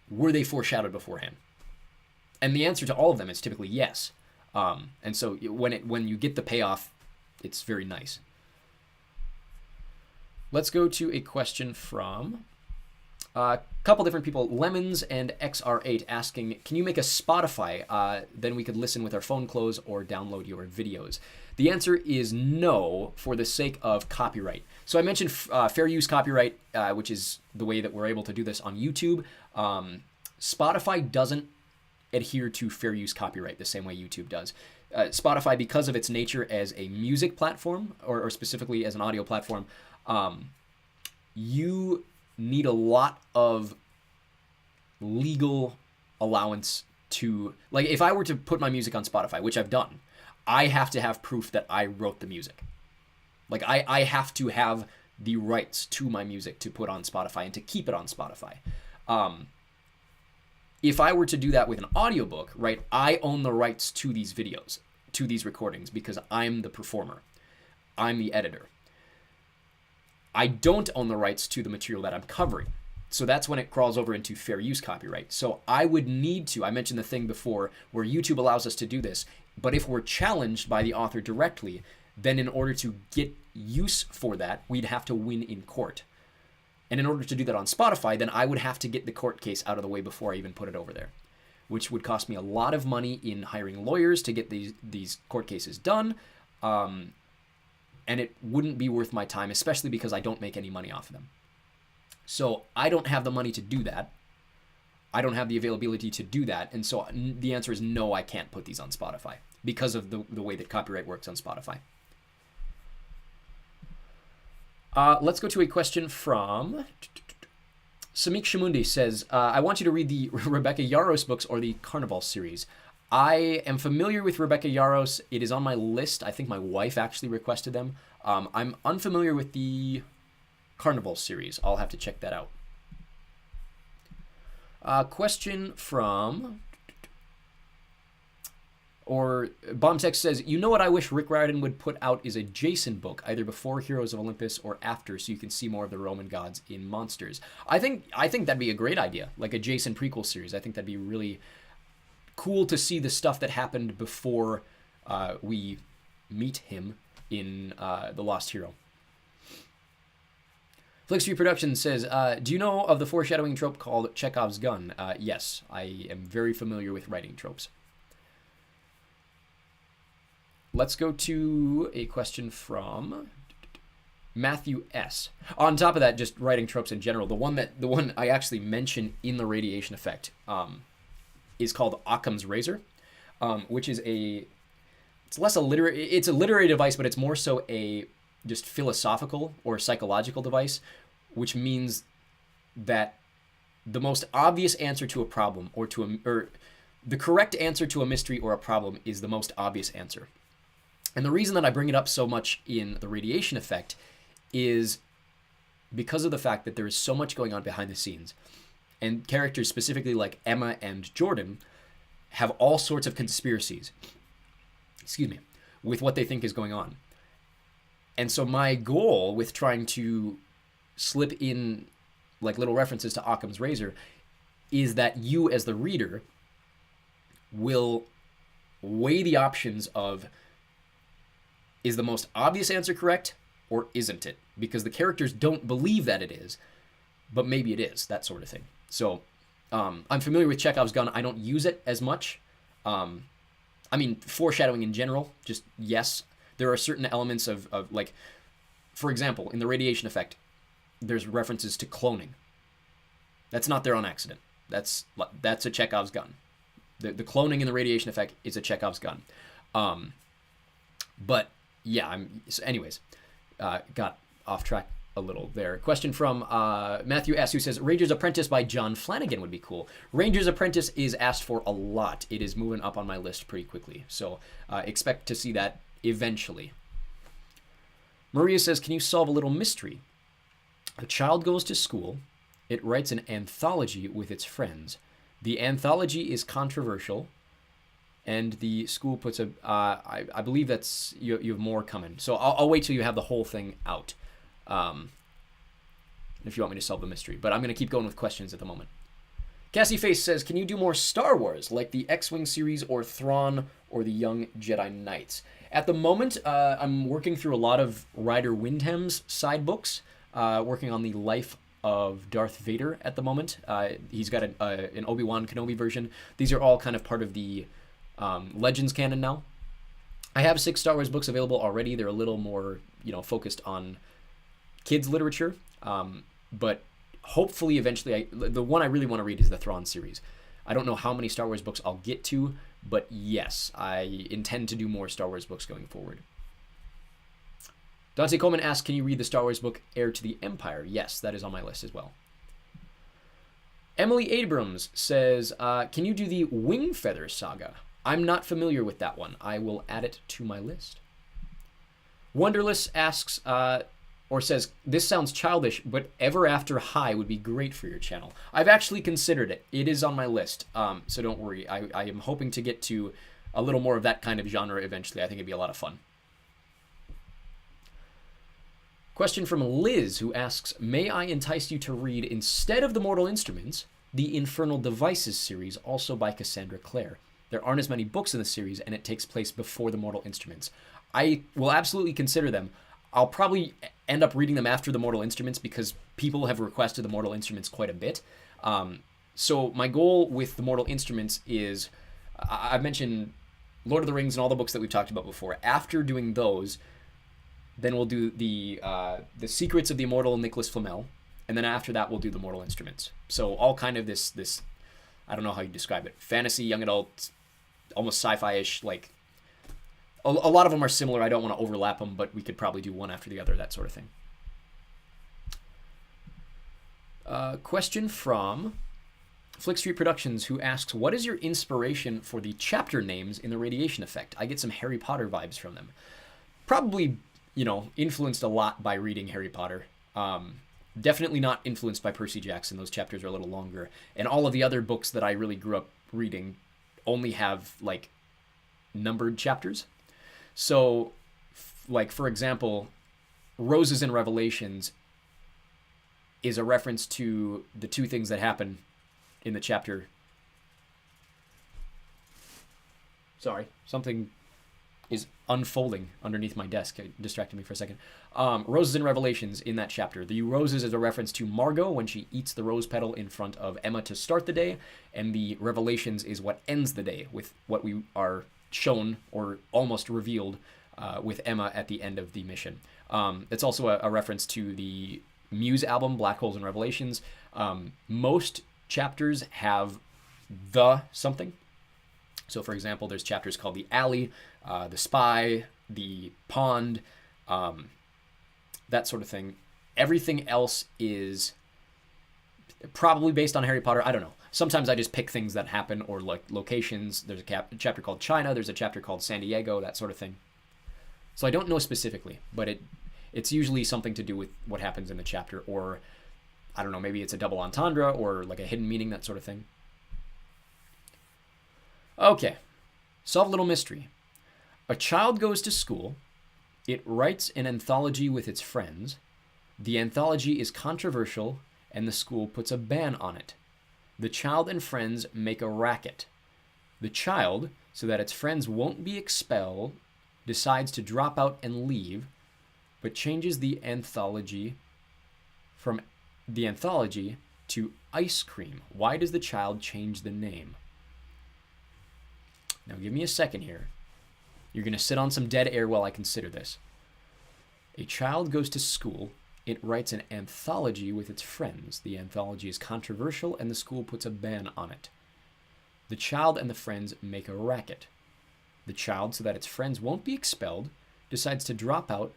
were they foreshadowed beforehand? And the answer to all of them is typically yes. And so when you get the payoff, it's very nice. Let's go to a question from a couple different people. Lemons and XR8 asking, can you make a Spotify? Then we could listen with our phone closed or download your videos. The answer is no, for the sake of copyright. So I mentioned fair use copyright, which is the way that we're able to do this on YouTube. Spotify doesn't adhere to fair use copyright the same way YouTube does. Spotify, because of its nature as a music platform, or specifically as an audio platform, you need a lot of legal allowance to, like, if I were to put my music on Spotify, which I've done, I have to have proof that I wrote the music. Like, I have to have the rights to my music to put on Spotify and to keep it on Spotify. If I were to do that with an audiobook, right, I own the rights to these videos, to these recordings, because I'm the performer. I'm the editor. I don't own the rights to the material that I'm covering. So that's when it crawls over into fair use copyright. So I would need to, I mentioned the thing before where YouTube allows us to do this, but if we're challenged by the author directly, then in order to get use for that, we'd have to win in court. And in order to do that on Spotify, then I would have to get the court case out of the way before I even put it over there, which would cost me a lot of money in hiring lawyers to get these court cases done. And it wouldn't be worth my time, especially because I don't make any money off of them. So I don't have the money to do that. I don't have the availability to do that. And so the answer is no, I can't put these on Spotify because of the way that copyright works on Spotify. Let's go to a question from Samik Shamundi says, I want you to read the Rebecca Yarros books or the Carnival series. I am familiar with Rebecca Yarros. It is on my list. I think my wife actually requested them. I'm unfamiliar with the Carnival series. I'll have to check that out. Question from, or Bombtext says, you know what I wish Rick Riordan would put out is a Jason book, either before Heroes of Olympus or after, so you can see more of the Roman gods in monsters. I think that'd be a great idea, like a Jason prequel series. I think that'd be really cool to see the stuff that happened before we meet him in The Lost Hero. Flickstreet Productions says, do you know of the foreshadowing trope called Chekhov's gun? Yes, I am very familiar with writing tropes. Let's go to a question from Matthew S. On top of that, just writing tropes in general, the one I actually mention in the radiation effect is called Occam's razor, which is it's less a literary device, but it's more so a just philosophical or psychological device, which means that the most obvious answer to a problem or the correct answer to a mystery or a problem is the most obvious answer. And the reason that I bring it up so much in the radiation effect is because of the fact that there is so much going on behind the scenes. And characters specifically like Emma and Jordan have all sorts of conspiracies, with what they think is going on. And so my goal with trying to slip in like little references to Occam's razor is that you as the reader will weigh the options of, is the most obvious answer correct or isn't it? Because the characters don't believe that it is, but maybe it is, that sort of thing. So I'm familiar with Chekhov's gun. I don't use it as much. I mean, foreshadowing in general, just yes. There are certain elements of like, for example, in the radiation effect, there's references to cloning. That's not there on accident. That's a Chekhov's gun. The cloning in the radiation effect is a Chekhov's gun. But yeah, anyways, got off track a little there. Question from Matthew S., who says, Ranger's Apprentice by John Flanagan would be cool. Ranger's Apprentice is asked for a lot. It is moving up on my list pretty quickly. So expect to see that eventually. Maria says, can you solve a little mystery? A child goes to school. It writes an anthology with its friends. The anthology is controversial, and the school puts I believe that's, you have more coming. So I'll wait till you have the whole thing out, if you want me to solve the mystery. But I'm going to keep going with questions at the moment. Cassie Face says, can you do more Star Wars, like the X-Wing series or Thrawn or the Young Jedi Knights? At the moment, I'm working through a lot of Ryder Windham's side books, working on the life of Darth Vader at the moment. He's got an Obi-Wan Kenobi version. These are all kind of part of the Legends canon now. I have 6 Star Wars books available already. They're a little more, focused on kids literature. But hopefully eventually, the one I really want to read is the Thrawn series. I don't know how many Star Wars books I'll get to, but yes, I intend to do more Star Wars books going forward. Dante Coleman asks, can you read the Star Wars book Heir to the Empire? Yes, that is on my list as well. Emily Abrams says, can you do the Wing Feather Saga? I'm not familiar with that one. I will add it to my list. Wonderless asks, or says, this sounds childish, but Ever After High would be great for your channel. I've actually considered it. It is on my list, so don't worry. I am hoping to get to a little more of that kind of genre eventually. I think it'd be a lot of fun. Question from Liz, who asks, may I entice you to read, instead of The Mortal Instruments, the Infernal Devices series, also by Cassandra Clare? There aren't as many books in the series, and it takes place before The Mortal Instruments. I will absolutely consider them. I'll probably end up reading them after The Mortal Instruments because people have requested The Mortal Instruments quite a bit. So my goal with The Mortal Instruments is, I've mentioned Lord of the Rings and all the books that we've talked about before. After doing those, then we'll do the Secrets of the Immortal Nicholas Flamel, and then after that we'll do The Mortal Instruments. So all kind of this I don't know how you describe it, fantasy, young adult, almost sci-fi-ish, like a lot of them are similar. I don't want to overlap them, but we could probably do one after the other, that sort of thing. Question from Flickstreet Productions, who asks, what is your inspiration for the chapter names in the Radiation Effect? I get some Harry Potter vibes from them. Probably, influenced a lot by reading Harry Potter. Definitely not influenced by Percy Jackson. Those chapters are a little longer. And all of the other books that I really grew up reading only have, like, numbered chapters. So, like, for example, Roses and Revelations is a reference to the 2 things that happen in the chapter Sorry, something is unfolding underneath my desk. It distracted me for a second. Roses and Revelations in that chapter. The roses is a reference to Margot when she eats the rose petal in front of Emma to start the day, and the Revelations is what ends the day with what we are shown or almost revealed with Emma at the end of the mission. It's also a reference to the Muse album, Black Holes and Revelations. Most chapters have the something. So, for example, there's chapters called The Alley, The Spy, The Pond, that sort of thing. Everything else is probably based on Harry Potter. I don't know. Sometimes I just pick things that happen or like locations. There's a chapter called China. There's a chapter called San Diego, that sort of thing. So I don't know specifically, but it's usually something to do with what happens in the chapter, or I don't know, maybe it's a double entendre or like a hidden meaning, that sort of thing. Okay, solve a little mystery. A child goes to school. It writes an anthology with its friends. The anthology is controversial, and the school puts a ban on it. The child and friends make a racket. The child, so that its friends won't be expelled, decides to drop out and leave, but changes the anthology from the anthology to ice cream. Why does the child change the name? Now give me a second here. You're going to sit on some dead air while I consider this. A child goes to school. It writes an anthology with its friends. The anthology is controversial, and the school puts a ban on it. The child and the friends make a racket. The child, so that its friends won't be expelled, decides to drop out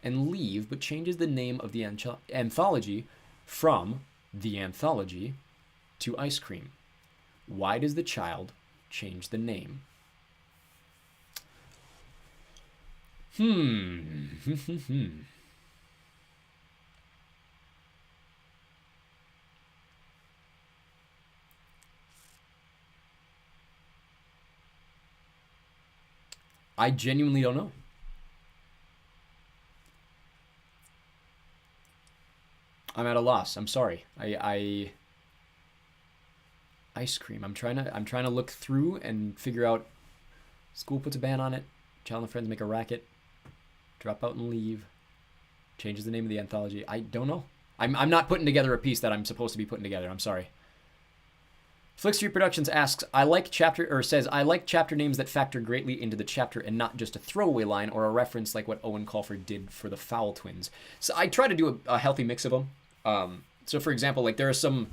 and leave, but changes the name of the anthology from the anthology to ice cream. Why does the child change the name? I genuinely don't know. I'm at a loss. I'm sorry. Ice cream. I'm trying to look through and figure out. School puts a ban on it. Child and friends make a racket. Drop out and leave. Changes the name of the anthology. I don't know. I'm not putting together a piece that I'm supposed to be putting together. I'm sorry. Flickstreet Productions asks, I like chapter names that factor greatly into the chapter and not just a throwaway line or a reference like what Owen Colfer did for the Fowl Twins. So I try to do a healthy mix of them. So for example, like there's some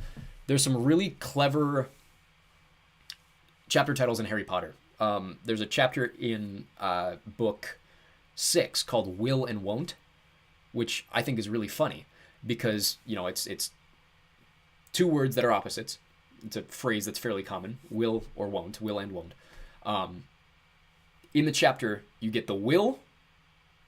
really clever chapter titles in Harry Potter. There's a chapter in book 6 called Will and Won't, which I think is really funny because, you know, it's two words that are opposites. It's a phrase that's fairly common, will or won't, will and won't. In the chapter, you get the will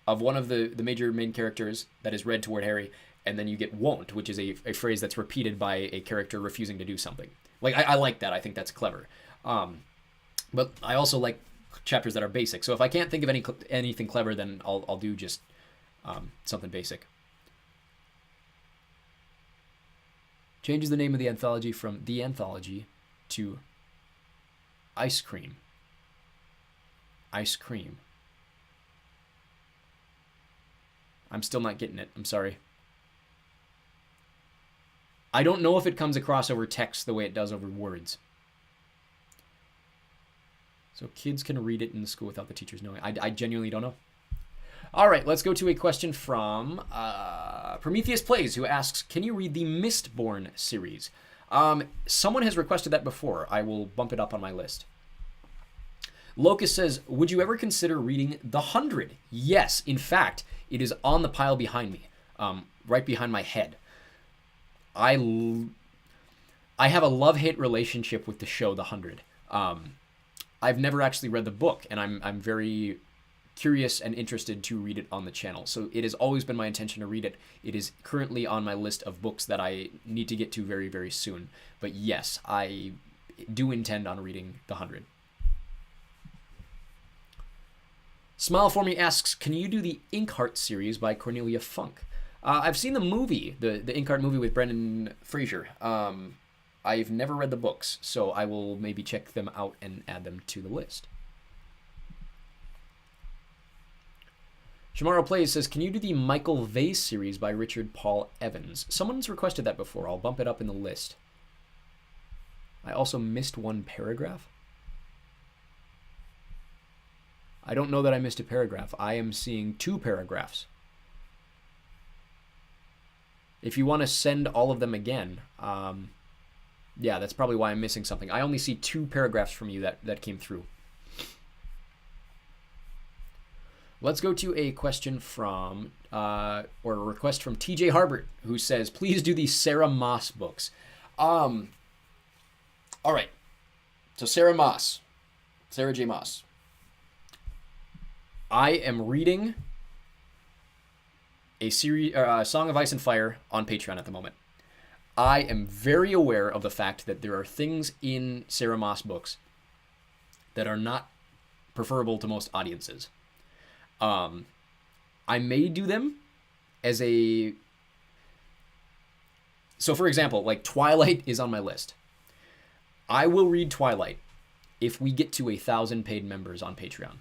of one of the major main characters that is read toward Harry, and then you get won't, which is a phrase that's repeated by a character refusing to do something. Like, I like that. I think that's clever. But I also like chapters that are basic. So if I can't think of anything clever, then I'll do just something basic. Changes the name of the anthology from the anthology to ice cream. Ice cream. I'm still not getting it. I'm sorry. I don't know if it comes across over text the way it does over words. So kids can read it in the school without the teachers knowing. I genuinely don't know. All right, let's go to a question from Prometheus Plays, who asks, can you read the Mistborn series? Someone has requested that before. I will bump it up on my list. Locust says, would you ever consider reading The 100? Yes, in fact, it is on the pile behind me, right behind my head. I have a love-hate relationship with the show The 100. I've never actually read the book, and I'm very curious and interested to read it on the channel. So it has always been my intention to read it. It is currently on my list of books that I need to get to very, very soon. But yes, I do intend on reading The 100. Smile For Me asks, can you do the Inkheart series by Cornelia Funk? I've seen the movie, the Inkheart movie with Brendan Fraser. I've never read the books, so I will maybe check them out and add them to the list. Shamaro Plays says, can you do the Michael Vase series by Richard Paul Evans? Someone's requested that before. I'll bump it up in the list. I also missed one paragraph. I don't know that I missed a paragraph. I am seeing 2 paragraphs. If you want to send all of them again, yeah, that's probably why I'm missing something. I only see 2 paragraphs from you that came through. Let's go to a question from, or a request from TJ Harbert, who says, please do the Sarah Moss books. All right. So Sarah J. Moss. I am reading a series, Song of Ice and Fire on Patreon at the moment. I am very aware of the fact that there are things in Sarah Moss books that are not preferable to most audiences. I may do them as a... So for example, like Twilight is on my list. I will read Twilight if we get to 1,000 paid members on Patreon.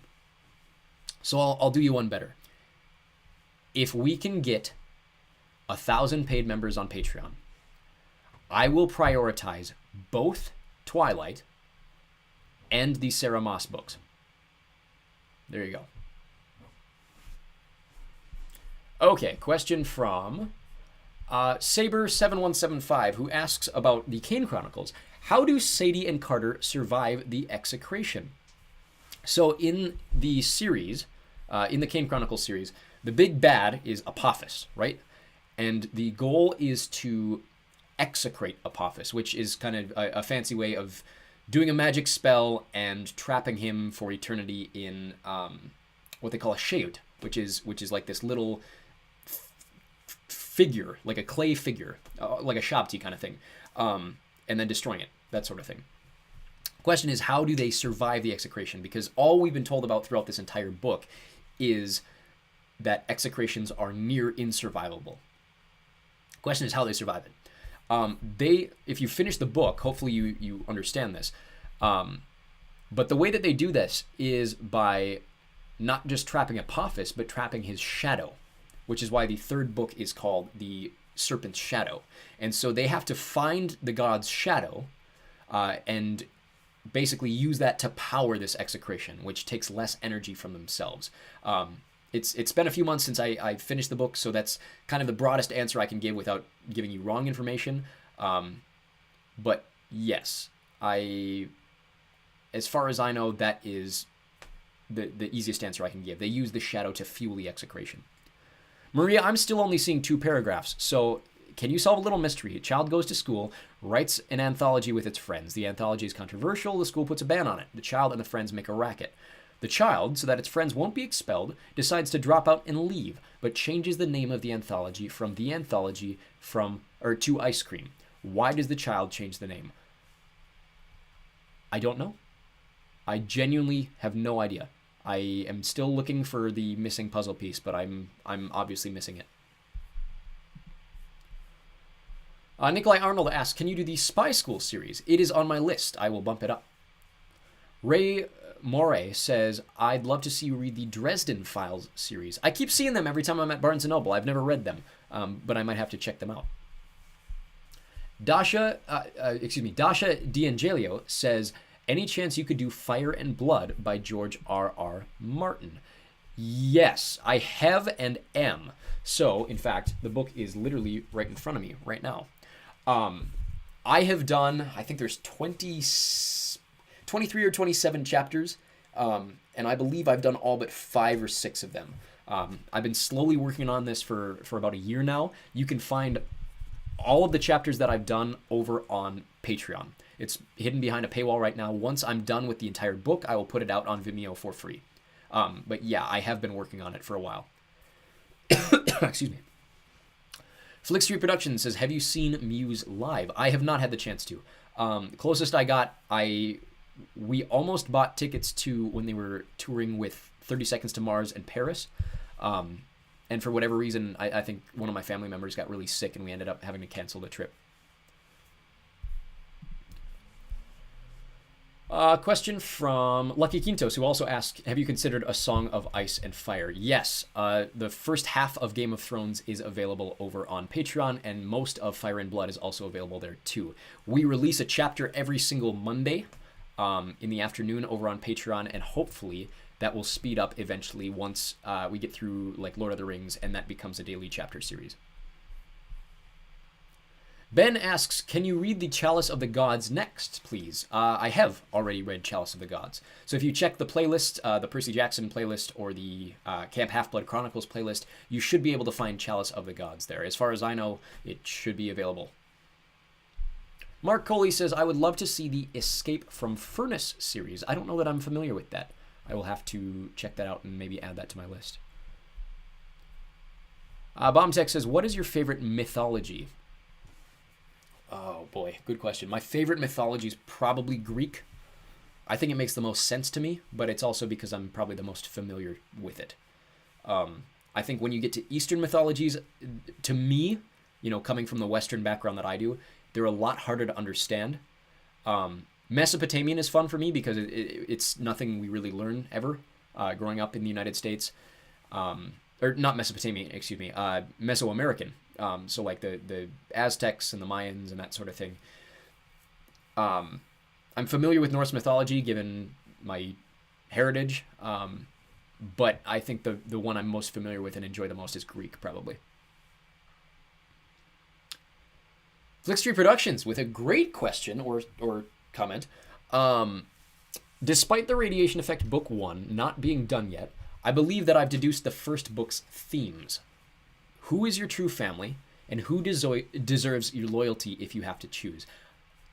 So I'll do you one better. If we can get 1,000 paid members on Patreon, I will prioritize both Twilight and the Sarah Moss books. There you go. Okay, question from Saber7175, who asks about the Kane Chronicles. How do Sadie and Carter survive the execration? So in the series, in the Kane Chronicles series, the big bad is Apophis, right? And the goal is to execrate Apophis, which is kind of a fancy way of doing a magic spell and trapping him for eternity in what they call a sheut, which is like this little figure, like a clay figure, like a Shabti kind of thing, and then destroying it, that sort of thing. Question is, how do they survive the execration? Because all we've been told about throughout this entire book is that execrations are near insurvivable. Question is how they survive it. If you finish the book, hopefully you understand this, but the way that they do this is by not just trapping Apophis, but trapping his shadow, which is why the 3rd book is called the Serpent's Shadow. And so they have to find the god's shadow and basically use that to power this execration, which takes less energy from themselves. It's been a few months since I finished the book, so that's kind of the broadest answer I can give without giving you wrong information. But yes, as far as I know, that is the easiest answer I can give. They use the shadow to fuel the execration. Maria, I'm still only seeing 2 paragraphs, so can you solve a little mystery? A child goes to school, writes an anthology with its friends. The anthology is controversial, the school puts a ban on it. The child and the friends make a racket. The child, so that its friends won't be expelled, decides to drop out and leave, but changes the name of the anthology from The Anthology to Ice Cream. Why does the child change the name? I don't know. I genuinely have no idea. I am still looking for the missing puzzle piece, but I'm obviously missing it. Nikolai Arnold asks, can you do the Spy School series? It is on my list. I will bump it up. Ray Moray says, I'd love to see you read the Dresden Files series. I keep seeing them every time I'm at Barnes & Noble. I've never read them, but I might have to check them out. Dasha D'Angelio says, any chance you could do Fire and Blood by George R.R. Martin? Yes, I have and am. So, in fact, the book is literally right in front of me right now. I have done, I think there's 23 or 27 chapters, and I believe I've done all but 5 or 6 of them. I've been slowly working on this for about a year now. You can find all of the chapters that I've done over on Patreon. It's hidden behind a paywall right now. Once I'm done with the entire book, I will put it out on Vimeo for free. But yeah, I have been working on it for a while. Excuse me. Flick Street Productions says, have you seen Muse live? I have not had the chance to. Closest I got, we almost bought tickets to when they were touring with 30 Seconds to Mars and Paris. And for whatever reason, I think one of my family members got really sick and we ended up having to cancel the trip. Question from Lucky Quintos, who also asked, have you considered A Song of Ice and Fire? Yes. The first half of Game of Thrones is available over on Patreon, and most of Fire and Blood is also available there too. We release a chapter every single Monday in the afternoon over on Patreon, and hopefully that will speed up eventually once we get through like Lord of the Rings and that becomes a daily chapter series. Ben asks, can you read the Chalice of the Gods next, please? I have already read Chalice of the Gods. So if you check the playlist, the Percy Jackson playlist or the Camp Half-Blood Chronicles playlist, you should be able to find Chalice of the Gods there. As far as I know, it should be available. Mark Coley says, I would love to see the Escape from Furnace series. I don't know that I'm familiar with that. I will have to check that out and maybe add that to my list. Bombtech says, what is your favorite mythology? Oh boy, good question. My favorite mythology is probably Greek. I think it makes the most sense to me, but it's also because I'm probably the most familiar with it. I think when you get to Eastern mythologies, to me, you know, coming from the Western background that I do, they're a lot harder to understand. Mesopotamian is fun for me because it's nothing we really learn ever growing up in the United States. Or not Mesopotamian, excuse me, Mesoamerican. So like the Aztecs and the Mayans and that sort of thing. I'm familiar with Norse mythology given my heritage, but I think the one I'm most familiar with and enjoy the most is Greek, probably. Flickstream Productions with a great question or comment. Despite the Radiation Effect Book 1 not being done yet, I believe that I've deduced the first book's themes. Who is your true family, and who deserves your loyalty if you have to choose?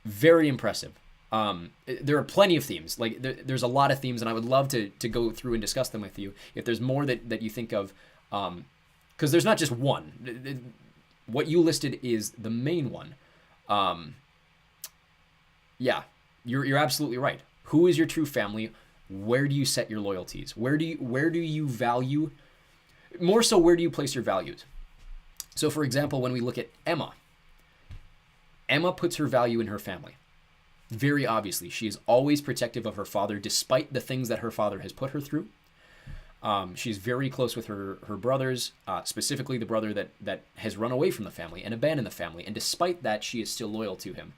Very impressive. There are plenty of themes. Like there's a lot of themes, and I would love to go through and discuss them with you. If there's more that you think of, because there's not just one. What you listed is the main one. Yeah, you're absolutely right. Who is your true family? Where do you set your loyalties? Where do you value? More so, where do you place your values? So, for example, when we look at Emma puts her value in her family. Very obviously, she is always protective of her father, despite the things that her father has put her through. She's very close with her brothers, specifically the brother that has run away from the family and abandoned the family. And despite that, she is still loyal to him.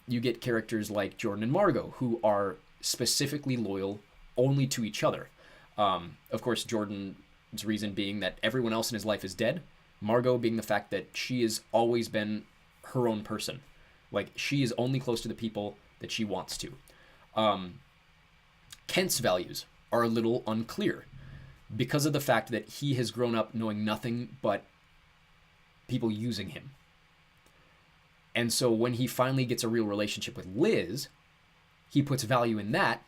You get characters like Jordan and Margot, who are specifically loyal only to each other. Of course, Jordan's reason being that everyone else in his life is dead. Margot being the fact that she has always been her own person. Like, she is only close to the people that she wants to. Kent's values are a little unclear because of the fact that he has grown up knowing nothing but people using him. And so when he finally gets a real relationship with Liz, he puts value in that,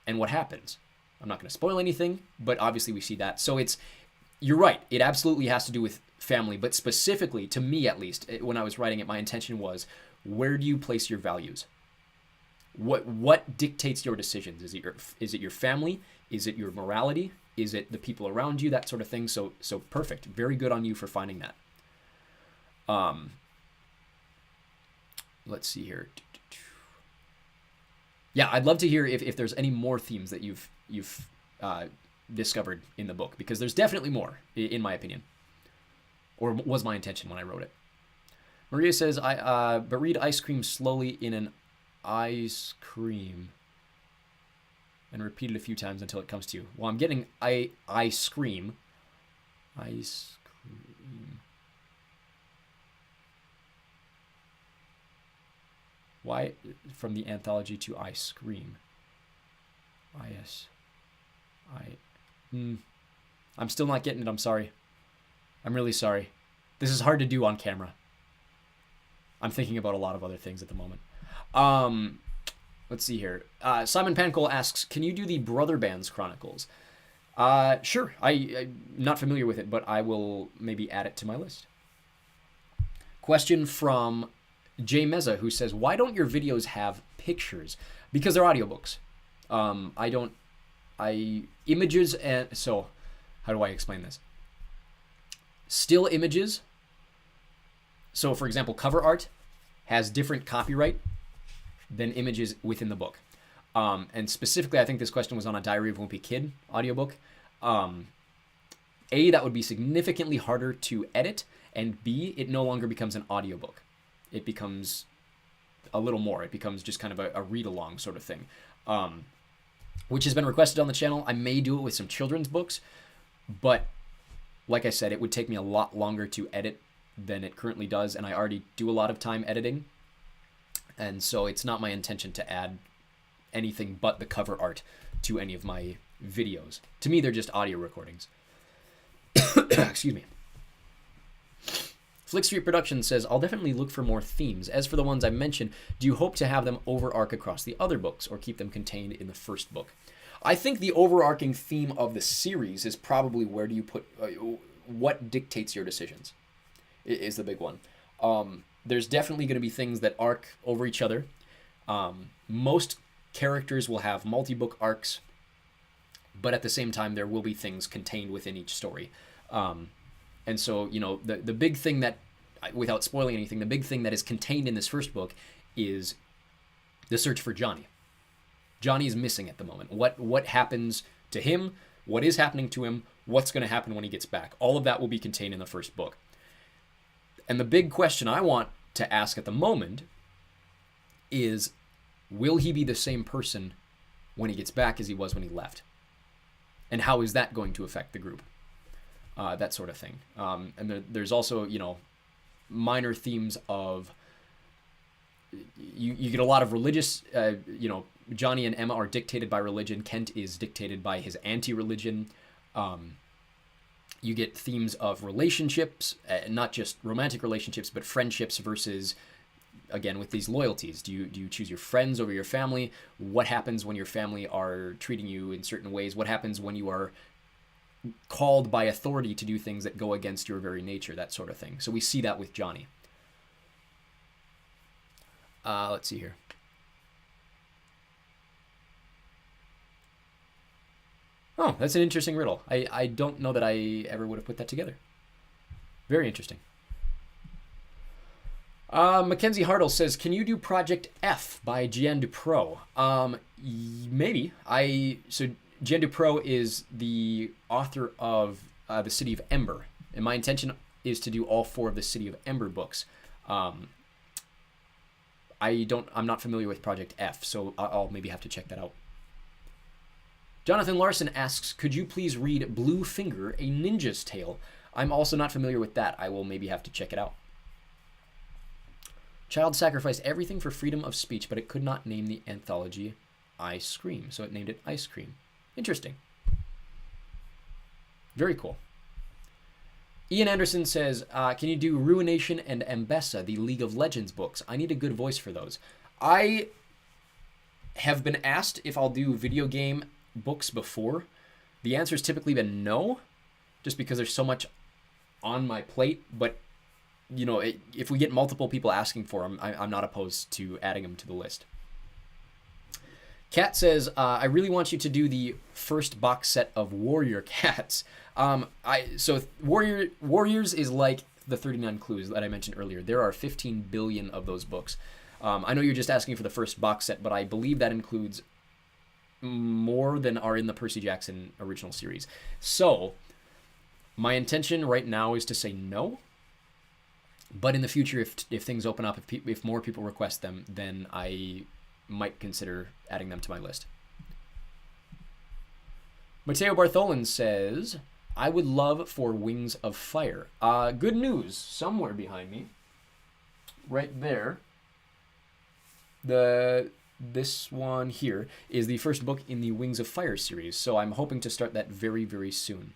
and what happens? I'm not going to spoil anything, but obviously we see that. So you're right, it absolutely has to do with family, but specifically, to me at least, when I was writing it, my intention was, where do you place your values? What dictates your decisions? Is it your family? Is it your morality? Is it the people around you? That sort of thing. So perfect. Very good on you for finding that. Let's see here. Yeah, I'd love to hear if there's any more themes that you've discovered in the book, because there's definitely more, in my opinion, or was my intention when I wrote it. Maria says, but read ice cream slowly in an ice cream and repeat it a few times until it comes to you. Well, I'm getting ice cream. Ice cream. Why from the anthology to ice cream? I'm still not getting it. I'm sorry. I'm really sorry. This is hard to do on camera. I'm thinking about a lot of other things at the moment. Let's see here. Simon Pancol asks, can you do the Brother Bands Chronicles? Sure. I'm not familiar with it, but I will maybe add it to my list. Question from Jay Meza, who says, why don't your videos have pictures? Because they're audiobooks. Images, and so how do I explain this? Still images. So for example, cover art has different copyright than images within the book. And specifically, I think this question was on a Diary of a Wimpy Kid audiobook. A, that would be significantly harder to edit, and B, it no longer becomes an audiobook. It becomes a little more. It becomes just kind of a read-along sort of thing, which has been requested on the channel. I may do it with some children's books, but like I said, it would take me a lot longer to edit than it currently does, and I already do a lot of time editing, and so it's not my intention to add anything but the cover art to any of my videos. To me, they're just audio recordings. Excuse me. Flick Street Productions says, I'll definitely look for more themes. As for the ones I mentioned, do you hope to have them overarch across the other books or keep them contained in the first book? I think the overarching theme of the series is probably where do you put, what dictates your decisions is the big one. There's definitely going to be things that arc over each other. Most characters will have multi-book arcs, but at the same time, there will be things contained within each story. And so, you know, the big thing that, without spoiling anything, the big thing that is contained in this first book is the search for Johnny. Johnny is missing at the moment. What happens to him? What is happening to him? What's going to happen when he gets back? All of that will be contained in the first book. And the big question I want to ask at the moment is, will he be the same person when he gets back as he was when he left? And how is that going to affect the group? That sort of thing. And there's also, you know, minor themes of, you get a lot of religious, you know, Johnny and Emma are dictated by religion. Kent is dictated by his anti-religion. You get themes of relationships, not just romantic relationships, but friendships versus, again, with these loyalties. Do you choose your friends over your family? What happens when your family are treating you in certain ways? What happens when you are called by authority to do things that go against your very nature, that sort of thing. So we see that with Johnny. Let's see here. Oh, that's an interesting riddle. I don't know that I ever would have put that together. Very interesting. Mackenzie Hartle says, can you do Project F by Gian Dupro? Maybe. So Gian Dupro is the author of The City of Ember, and my intention is to do all 4 of the City of Ember books. I'm not familiar with Project F, so I'll maybe have to check that out. Jonathan Larson asks, could you please read Blue Finger, A Ninja's Tale? I'm also not familiar with that. I will maybe have to check it out. Child sacrificed everything for freedom of speech, but it could not name the anthology I Scream, so it named it Ice Cream. Interesting. Very cool. Ian Anderson says, can you do Ruination and Ambessa, the League of Legends books? I need a good voice for those. I have been asked if I'll do video game books before. The answer's typically been no, just because there's so much on my plate. But, you know, if we get multiple people asking for them, I'm not opposed to adding them to the list. Kat says, I really want you to do the first box set of Warrior Cats. So Warriors is like the 39 Clues that I mentioned earlier. There are 15 billion of those books. I know you're just asking for the first box set, but I believe that includes more than are in the Percy Jackson original series. So my intention right now is to say no. But in the future, if things open up, if more people request them, then I might consider adding them to my list. Mateo Bartholin says, I would love for Wings of Fire. Good news, somewhere behind me, right there, this one here is the first book in the Wings of Fire series, so I'm hoping to start that very, very soon.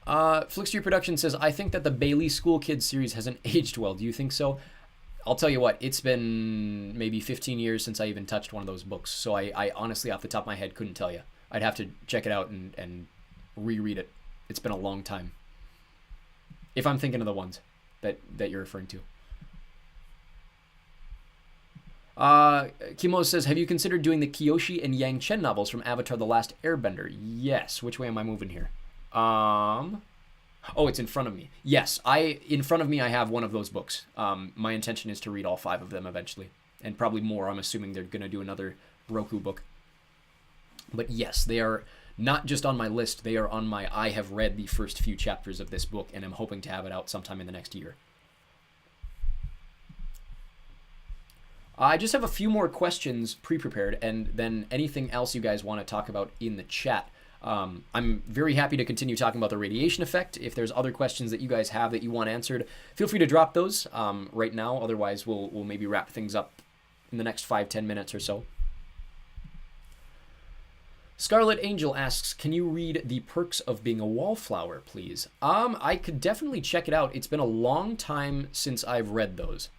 Flick Street Production says, I think that the Bailey School Kids series hasn't aged well. Do you think so? I'll tell you what, it's been maybe 15 years since I even touched one of those books, so I honestly, off the top of my head, couldn't tell you. I'd have to check it out and reread it. It's been a long time. If I'm thinking of the ones that you're referring to. Kimo says, have you considered doing the Kyoshi and Yang Chen novels from Avatar The Last Airbender? Yes. Which way am I moving here? Oh, it's in front of me. Yes, in front of me I have one of those books. My intention is to read all 5 of them eventually and probably more. I'm assuming they're going to do another Roku book. But yes, they are not just on my list, they are on my I have read the first few chapters of this book, and I'm hoping to have it out sometime in the next year. I just have a few more questions pre-prepared, and then anything else you guys want to talk about in the chat. I'm very happy to continue talking about the radiation effect. If there's other questions that you guys have that you want answered, feel free to drop those right now. Otherwise, we'll maybe wrap things up in the next 5-10 minutes or so. Scarlet Angel asks, can you read The Perks of Being a Wallflower, please? I could definitely check it out. It's been a long time since I've read those.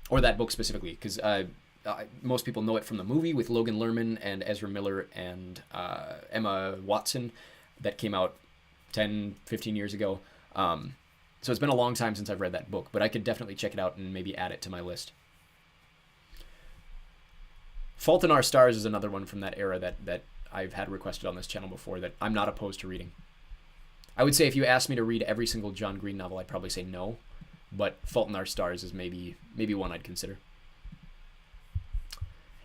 Or that book specifically, because most people know it from the movie with Logan Lerman and Ezra Miller and Emma Watson that came out 10, 15 years ago. So it's been a long time since I've read that book, but I could definitely check it out and maybe add it to my list. Fault in Our Stars is another one from that era that I've had requested on this channel before that I'm not opposed to reading. I would say if you asked me to read every single John Green novel, I'd probably say no, but Fault in Our Stars is maybe one I'd consider.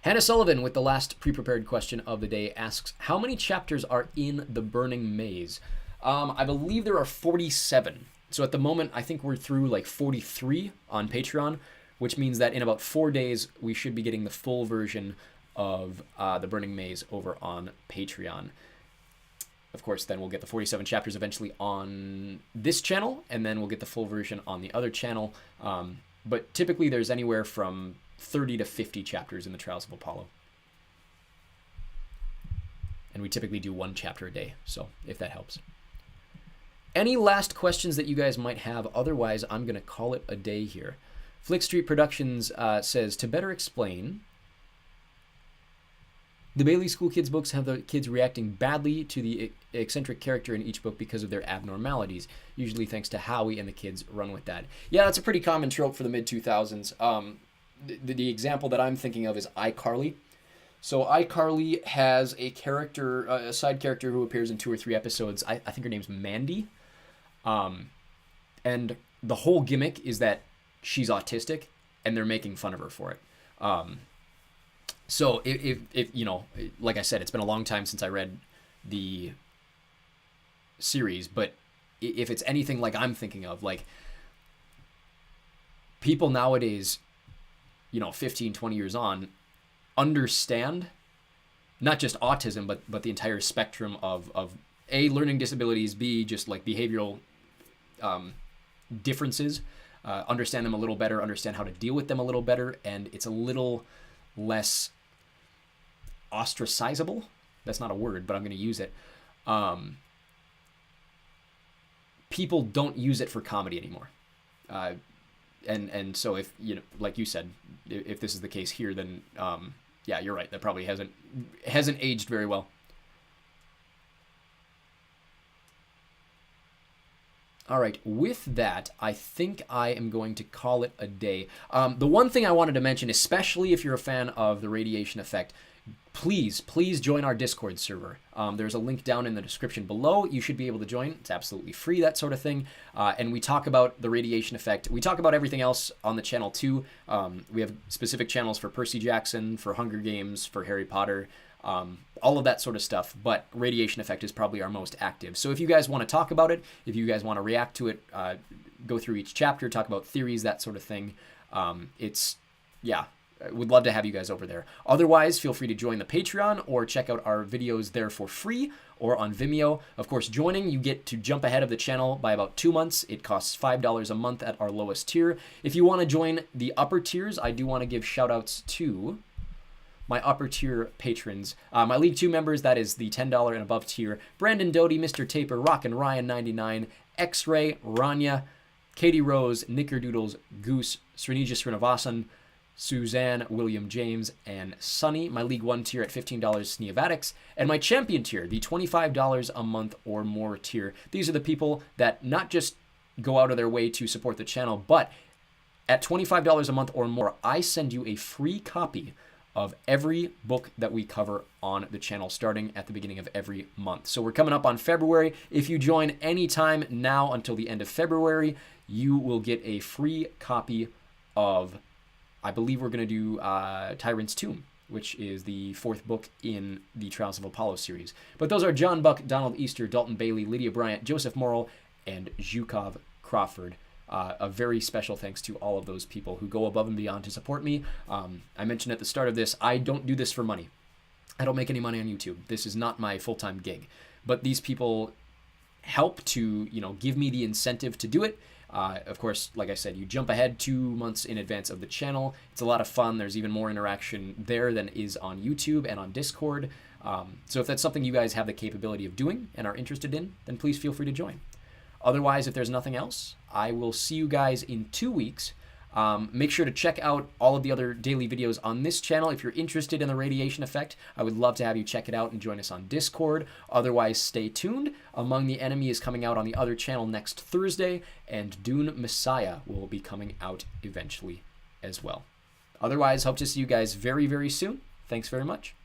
Hannah Sullivan, with the last pre-prepared question of the day, asks, how many chapters are in The Burning Maze? I believe there are 47. So at the moment, I think we're through like 43 on Patreon, which means that in about 4 days, we should be getting the full version of The Burning Maze over on Patreon. Of course, then we'll get the 47 chapters eventually on this channel, and then we'll get the full version on the other channel. But typically, there's anywhere from 30 to 50 chapters in the Trials of Apollo. And we typically do 1 chapter a day, so if that helps. Any last questions that you guys might have? Otherwise, I'm going to call it a day here. Flick Street Productions says, to better explain, the Bailey School Kids books have the kids reacting badly to the eccentric character in each book because of their abnormalities, usually thanks to Howie, and the kids run with that. Yeah, that's a pretty common trope for the mid-2000s. The example that I'm thinking of is iCarly. So iCarly has a character, a side character who appears in 2 or 3 episodes. I think her name's Mandy. And the whole gimmick is that she's autistic, and they're making fun of her for it. So if you know, like I said, it's been a long time since I read the series, but if it's anything like I'm thinking of, like people nowadays, 15, 20 years on, understand not just autism, but the entire spectrum of A, learning disabilities, B, just like behavioral differences, understand them a little better, understand how to deal with them a little better, and it's a little less ostracizable. That's not a word, but I'm going to use it. People don't use it for comedy anymore. And so if, like you said, if this is the case here, then yeah, you're right. That probably hasn't aged very well. All right, with that, I think I am going to call it a day. The one thing I wanted to mention, especially if you're a fan of the radiation effect, please join our Discord server. There's a link down in the description below. You should be able to join. It's absolutely free, that sort of thing. And we talk about the radiation effect. We talk about everything else on the channel too. We have specific channels for Percy Jackson, for Hunger Games, for Harry Potter, all of that sort of stuff. But radiation effect is probably our most active. So if you guys want to talk about it, if you guys want to react to it, go through each chapter, talk about theories, that sort of thing, yeah. Would love to have you guys over there. Otherwise, feel free to join the Patreon or check out our videos there for free or on Vimeo. Of course, joining, you get to jump ahead of the channel by about 2 months. It costs $5 a month at our lowest tier. If you want to join the upper tiers, I do want to give shout outs to my upper tier patrons. My League 2 members, that is the $10 and above tier. Brandon Doty, Mr. Taper, Rockin' Ryan 99, X-Ray, Rania, Katie Rose, Knickerdoodles, Goose, Srinija Srinivasan, Suzanne, William James, and Sunny. My League 1 tier at $15, Sneavatics. And my Champion tier, the $25 a month or more tier. These are the people that not just go out of their way to support the channel, but at $25 a month or more, I send you a free copy of every book that we cover on the channel starting at the beginning of every month. So we're coming up on February. If you join anytime now until the end of February, you will get a free copy of I believe we're going to do Tyrant's Tomb, which is the 4th book in the Trials of Apollo series. But those are John Buck, Donald Easter, Dalton Bailey, Lydia Bryant, Joseph Morrill, and Zhukov Crawford. A very special thanks to all of those people who go above and beyond to support me. I mentioned at the start of this, I don't do this for money. I don't make any money on YouTube. This is not my full-time gig. But these people help to, give me the incentive to do it. Of course, like I said, you jump ahead 2 months in advance of the channel. It's a lot of fun. There's even more interaction there than is on YouTube and on Discord. So if that's something you guys have the capability of doing and are interested in, then please feel free to join. Otherwise, if there's nothing else, I will see you guys in 2 weeks. Make sure to check out all of the other daily videos on this channel. If you're interested in the radiation effect, I would love to have you check it out and join us on Discord. Otherwise, stay tuned. Among the Enemy is coming out on the other channel next Thursday, and Dune Messiah will be coming out eventually as well. Otherwise, hope to see you guys very, very soon. Thanks very much.